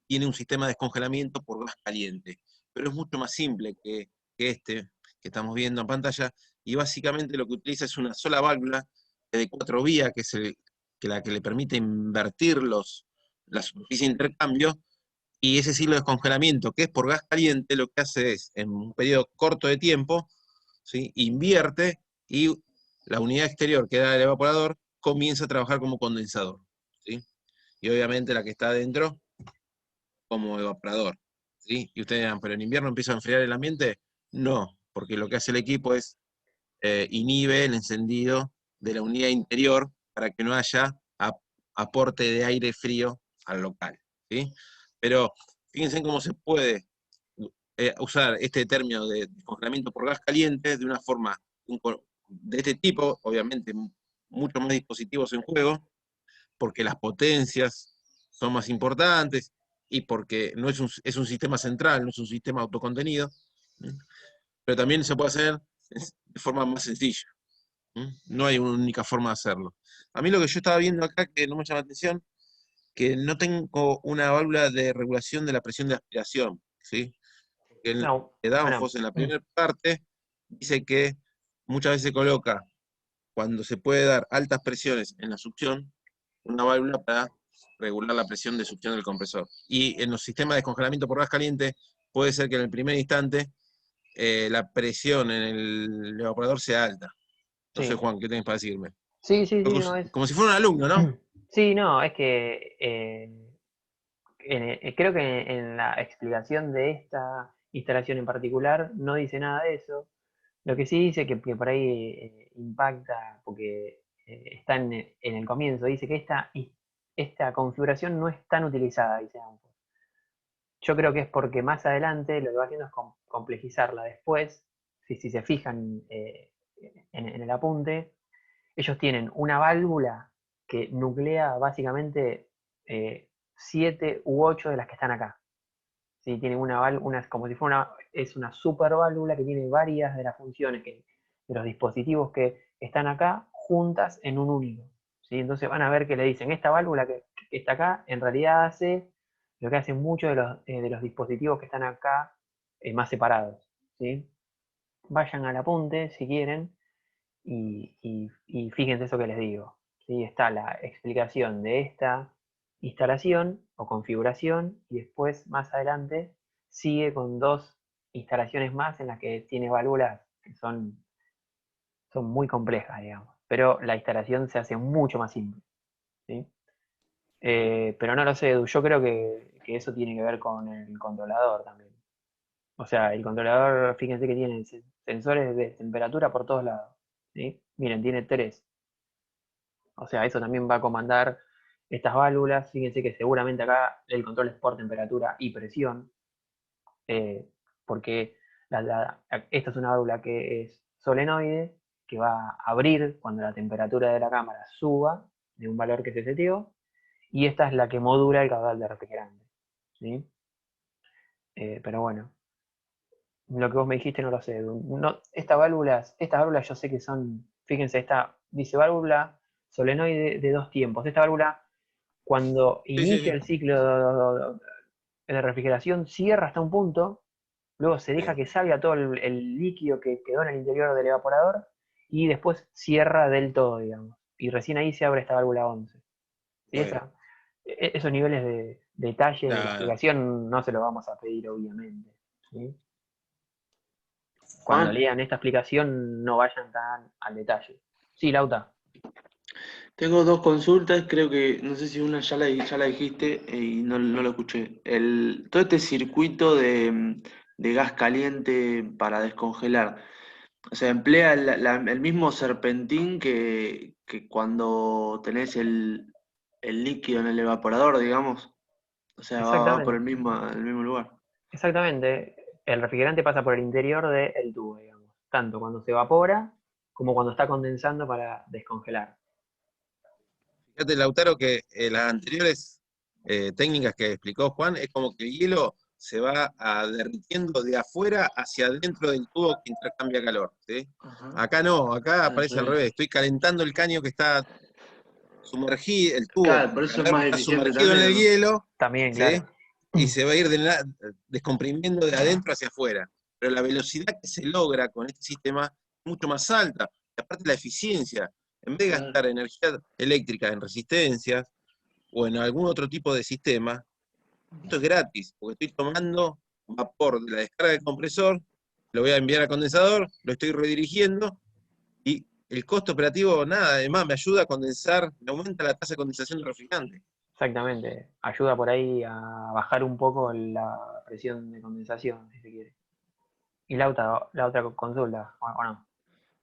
tiene un sistema de descongelamiento por gas caliente, pero es mucho más simple que este que estamos viendo en pantalla, y básicamente lo que utiliza es una sola válvula de 4 vías, que es la que le permite invertir la superficie de intercambio, y ese ciclo de descongelamiento, que es por gas caliente, lo que hace es, en un periodo corto de tiempo, ¿sí? Invierte y la unidad exterior que da el evaporador comienza a trabajar como condensador, ¿sí? Y obviamente la que está adentro como evaporador, ¿sí? Y ustedes dirán, ¿pero en invierno empieza a enfriar el ambiente? No, porque lo que hace el equipo es inhibe el encendido de la unidad interior para que no haya aporte de aire frío al local, ¿sí? Pero fíjense cómo se puede usar este término de descongelamiento por gas caliente de una forma de este tipo, obviamente muchos más dispositivos en juego, porque las potencias son más importantes y porque no es un sistema central, no es un sistema autocontenido, pero también se puede hacer de forma más sencilla. No hay una única forma de hacerlo. A mí lo que yo estaba viendo acá, que no me llama la atención, que no tengo una válvula de regulación de la presión de aspiración, ¿sí? Porque No, el Danfoss en la primera parte dice que muchas veces se coloca, cuando se puede dar altas presiones en la succión, una válvula para regular la presión de succión del compresor. Y en los sistemas de descongelamiento por gas caliente, puede ser que en el primer instante la presión en el evaporador sea alta. No sé, Sí. Juan, ¿qué tenés para decirme? Sí, no es. Como si fuera un alumno, ¿no? Sí, no, es que creo que en la explicación de esta instalación en particular no dice nada de eso. Lo que sí dice que por ahí impacta, porque está en el comienzo, dice que esta configuración no es tan utilizada, dice Danfoss. Yo creo que es porque más adelante lo que va haciendo es complejizarla después. Si se fijan en el apunte, ellos tienen una válvula que nuclea básicamente 7 u 8 de las que están acá. ¿Sí? Tienen como si fuera es una super válvula que tiene varias de las funciones de los dispositivos que están acá juntas en un único. ¿Sí? Entonces van a ver que le dicen, esta válvula que está acá en realidad hace lo que hacen muchos de los dispositivos que están acá más separados, ¿sí? Vayan al apunte si quieren y fíjense eso que les digo, ¿sí? Está la explicación de esta instalación o configuración y después más adelante sigue con 2 instalaciones más en las que tiene válvulas que son muy complejas, digamos, pero la instalación se hace mucho más simple, ¿sí? Pero no lo sé, Edu, yo creo que eso tiene que ver con el controlador también. O sea, el controlador, fíjense que tiene sensores de temperatura por todos lados, ¿sí? Miren, tiene 3. O sea, eso también va a comandar estas válvulas. Fíjense que seguramente acá el control es por temperatura y presión, eh, porque esta es una válvula que es solenoide, que va a abrir cuando la temperatura de la cámara suba de un valor que se seteó, y esta es la que modula el caudal de refrigerante, ¿sí? Pero bueno, lo que vos me dijiste no lo sé. No, estas válvulas yo sé que son, fíjense, esta dice válvula solenoide de 2 tiempos. Esta válvula, cuando Sí, sí, inicia sí. el ciclo de refrigeración, cierra hasta un punto, luego se deja Sí. que salga todo el líquido que quedó en el interior del evaporador y después cierra del todo, digamos. Y recién ahí se abre esta válvula 11. Y Bueno, esos niveles de detalle de la la- explicación no se los vamos a pedir, obviamente, ¿sí? Cuando Juan, lean esta explicación no vayan tan al detalle. Sí, Lauta. tengo dos consultas, creo que, no sé si una ya la dijiste y no lo escuché. Todo este circuito de gas caliente para descongelar, o sea, emplea el mismo serpentín que cuando tenés el líquido en el evaporador, digamos. O sea, va por Exactamente. el mismo lugar. Exactamente. El refrigerante pasa por el interior del tubo, digamos. Tanto cuando se evapora como cuando está condensando para descongelar. Fíjate, Lautaro, que las anteriores técnicas que explicó Juan es como que el hielo se va derritiendo de afuera hacia adentro del tubo que intercambia calor, ¿sí? Ajá. Acá no, acá Al aparece al revés. revés. Estoy calentando el caño que está sumergido, el tubo Claro, con por eso es calor más está eficiente sumergido en también, el ¿o no? hielo, También, ¿sí? claro. Y se va a ir descomprimiendo de adentro hacia afuera. Pero la velocidad que se logra con este sistema es mucho más alta. Y aparte la eficiencia, en vez de Claro. gastar energía eléctrica en resistencias o en algún otro tipo de sistema, esto es gratis, porque estoy tomando vapor de la descarga del compresor, lo voy a enviar al condensador, lo estoy redirigiendo y el costo operativo, nada, además me ayuda a condensar, me aumenta la tasa de condensación del refrigerante. Exactamente. Ayuda por ahí a bajar un poco la presión de condensación, si se quiere. Y la otra consulta, ¿o no?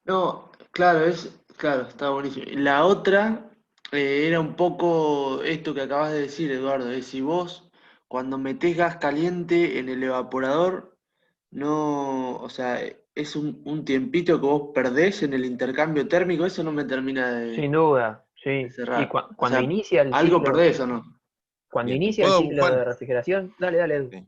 No, claro, está buenísimo. La otra era un poco esto que acabas de decir, Eduardo, es si vos cuando metés gas caliente en el evaporador, no, o sea, es un tiempito que vos perdés en el intercambio térmico, eso no me termina Sin duda, de sí. Y cerrar. O cuando sea, inicia el algo ciclo, perdés o no. cuando Bien, inicia el ¿puedo, ciclo Juan? de refrigeración, dale, dale, Edu. Sí.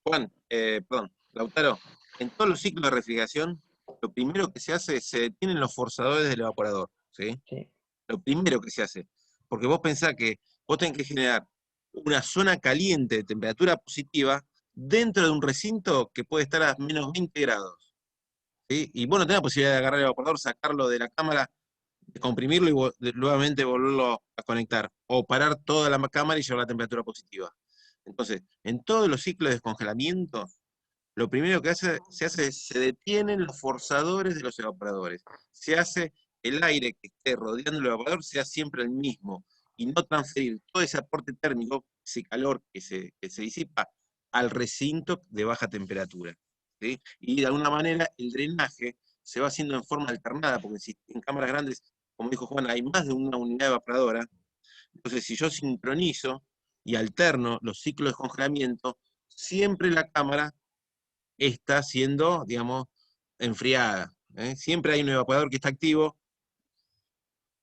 Juan, perdón, Lautaro, en todos los ciclos de refrigeración, lo primero que se hace es se detienen los forzadores del evaporador, ¿sí? Sí, Lo primero que se hace. Porque vos pensás que vos tenés que generar una zona caliente de temperatura positiva dentro de un recinto que puede estar a menos 20 grados, ¿sí? Y vos no tenés la posibilidad de agarrar el evaporador, sacarlo de la cámara, descomprimirlo y nuevamente volverlo a conectar. O parar toda la cámara y llevar la temperatura positiva. Entonces, en todos los ciclos de descongelamiento, lo primero que se hace es se detienen los forzadores de los evaporadores. Se hace el aire que esté rodeando el evaporador sea siempre el mismo y no transferir todo ese aporte térmico, ese calor que se disipa al recinto de baja temperatura, ¿sí? Y de alguna manera el drenaje se va haciendo en forma alternada, porque si en cámaras grandes, como dijo Juan, hay más de una unidad evaporadora. Entonces, si yo sincronizo y alterno los ciclos de congelamiento, siempre la cámara está siendo, digamos, enfriada, ¿eh? Siempre hay un evaporador que está activo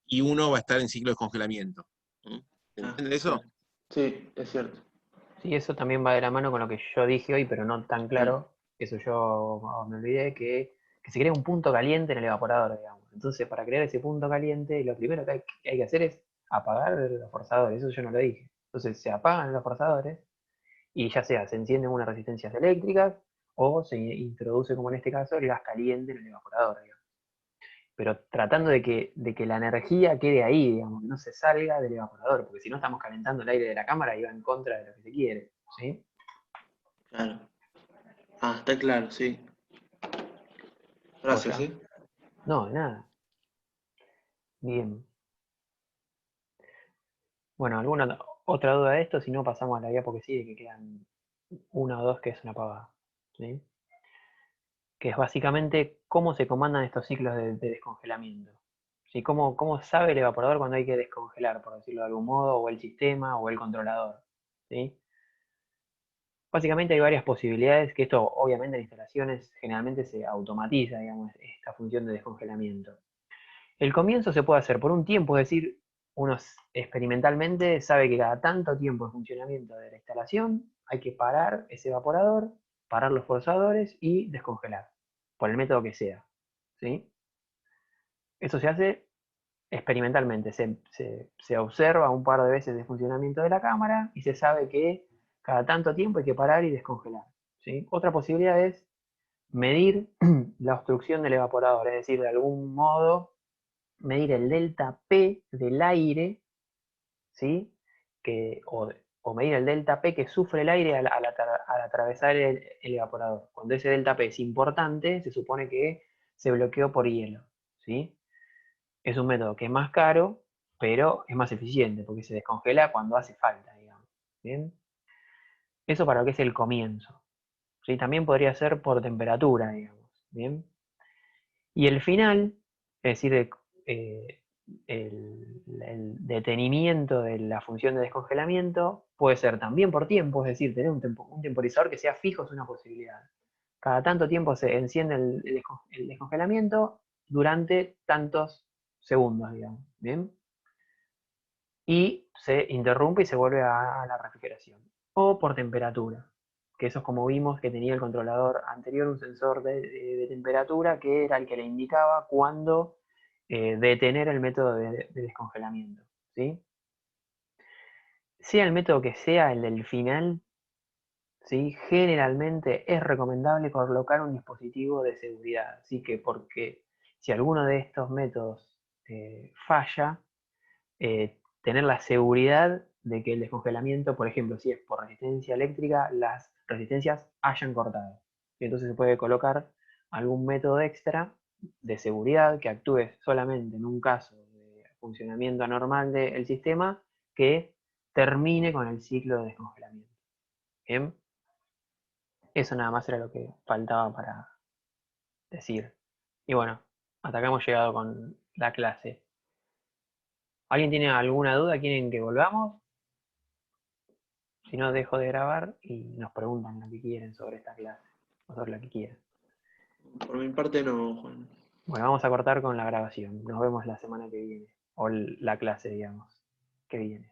y uno va a estar en ciclo de congelamiento. ¿Mm? ¿Se Ah, entiende eso? claro. Sí, es cierto. sí, eso también va de la mano con lo que yo dije hoy, pero no tan Claro. claro. Eso yo me olvidé, que se crea un punto caliente en el evaporador, digamos. Entonces, para crear ese punto caliente, lo primero que hay que hacer es apagar los forzadores. Eso yo no lo dije. Entonces, se apagan los forzadores y ya sea, se encienden unas resistencias eléctricas o se introduce, como en este caso, el gas caliente en el evaporador, digamos. Pero tratando de que la energía quede ahí, digamos, que no se salga del evaporador, porque si no estamos calentando el aire de la cámara y va en contra de lo que se quiere, ¿sí? Claro. Ah, está claro, sí. Gracias, Joya. No, de nada. Bien. Bueno, ¿alguna otra duda de esto? Si no, pasamos a la diapo que sigue, que quedan una o dos que es una pavada, ¿sí? Que es básicamente cómo se comandan estos ciclos de descongelamiento. ¿Sí? ¿Cómo sabe el evaporador cuando hay que descongelar, por decirlo de algún modo, o el sistema o el controlador? ¿Sí? Básicamente hay varias posibilidades, que esto obviamente en instalaciones generalmente se automatiza, digamos, esta función de descongelamiento. El comienzo se puede hacer por un tiempo, es decir, uno experimentalmente sabe que cada tanto tiempo de funcionamiento de la instalación hay que parar ese evaporador, parar los forzadores y descongelar, por el método que sea, ¿sí? Eso se hace experimentalmente, se observa un par de veces de funcionamiento de la cámara y se sabe que cada tanto tiempo hay que parar y descongelar, ¿sí? Otra posibilidad es medir la obstrucción del evaporador, es decir, de algún modo medir el delta P del aire, ¿sí? O medir el delta P que sufre el aire al atravesar el evaporador. Cuando ese delta P es importante, se supone que se bloqueó por hielo, ¿sí? Es un método que es más caro, pero es más eficiente, porque se descongela cuando hace falta, digamos. ¿Bien? Eso para lo que es el comienzo. ¿Sí? También podría ser por temperatura, digamos. ¿Bien? Y el final, es decir, el detenimiento de la función de descongelamiento, puede ser también por tiempo, es decir, tener un temporizador que sea fijo es una posibilidad. Cada tanto tiempo se enciende el descongelamiento durante tantos segundos, digamos. ¿Bien? Y se interrumpe y se vuelve a la refrigeración. O por temperatura, que eso es como vimos que tenía el controlador anterior, un sensor de temperatura que era el que le indicaba cuándo detener el método de descongelamiento, ¿sí? Sea el método que sea el del final, ¿sí? Generalmente es recomendable colocar un dispositivo de seguridad, así que porque si alguno de estos métodos falla, tener la seguridad de que el descongelamiento, por ejemplo, si es por resistencia eléctrica, las resistencias hayan cortado. Y entonces se puede colocar algún método extra de seguridad que actúe solamente en un caso de funcionamiento anormal del sistema que termine con el ciclo de descongelamiento. ¿Bien? Eso nada más era lo que faltaba para decir. Y bueno, hasta acá hemos llegado con la clase. ¿Alguien tiene alguna duda? ¿Quieren que volvamos? Si no, dejo de grabar y nos preguntan lo que quieren sobre esta clase, o sobre lo que quieran. Por mi parte no, Juan. Bueno, vamos a cortar con la grabación. Nos vemos la semana que viene, o la clase, digamos, que viene.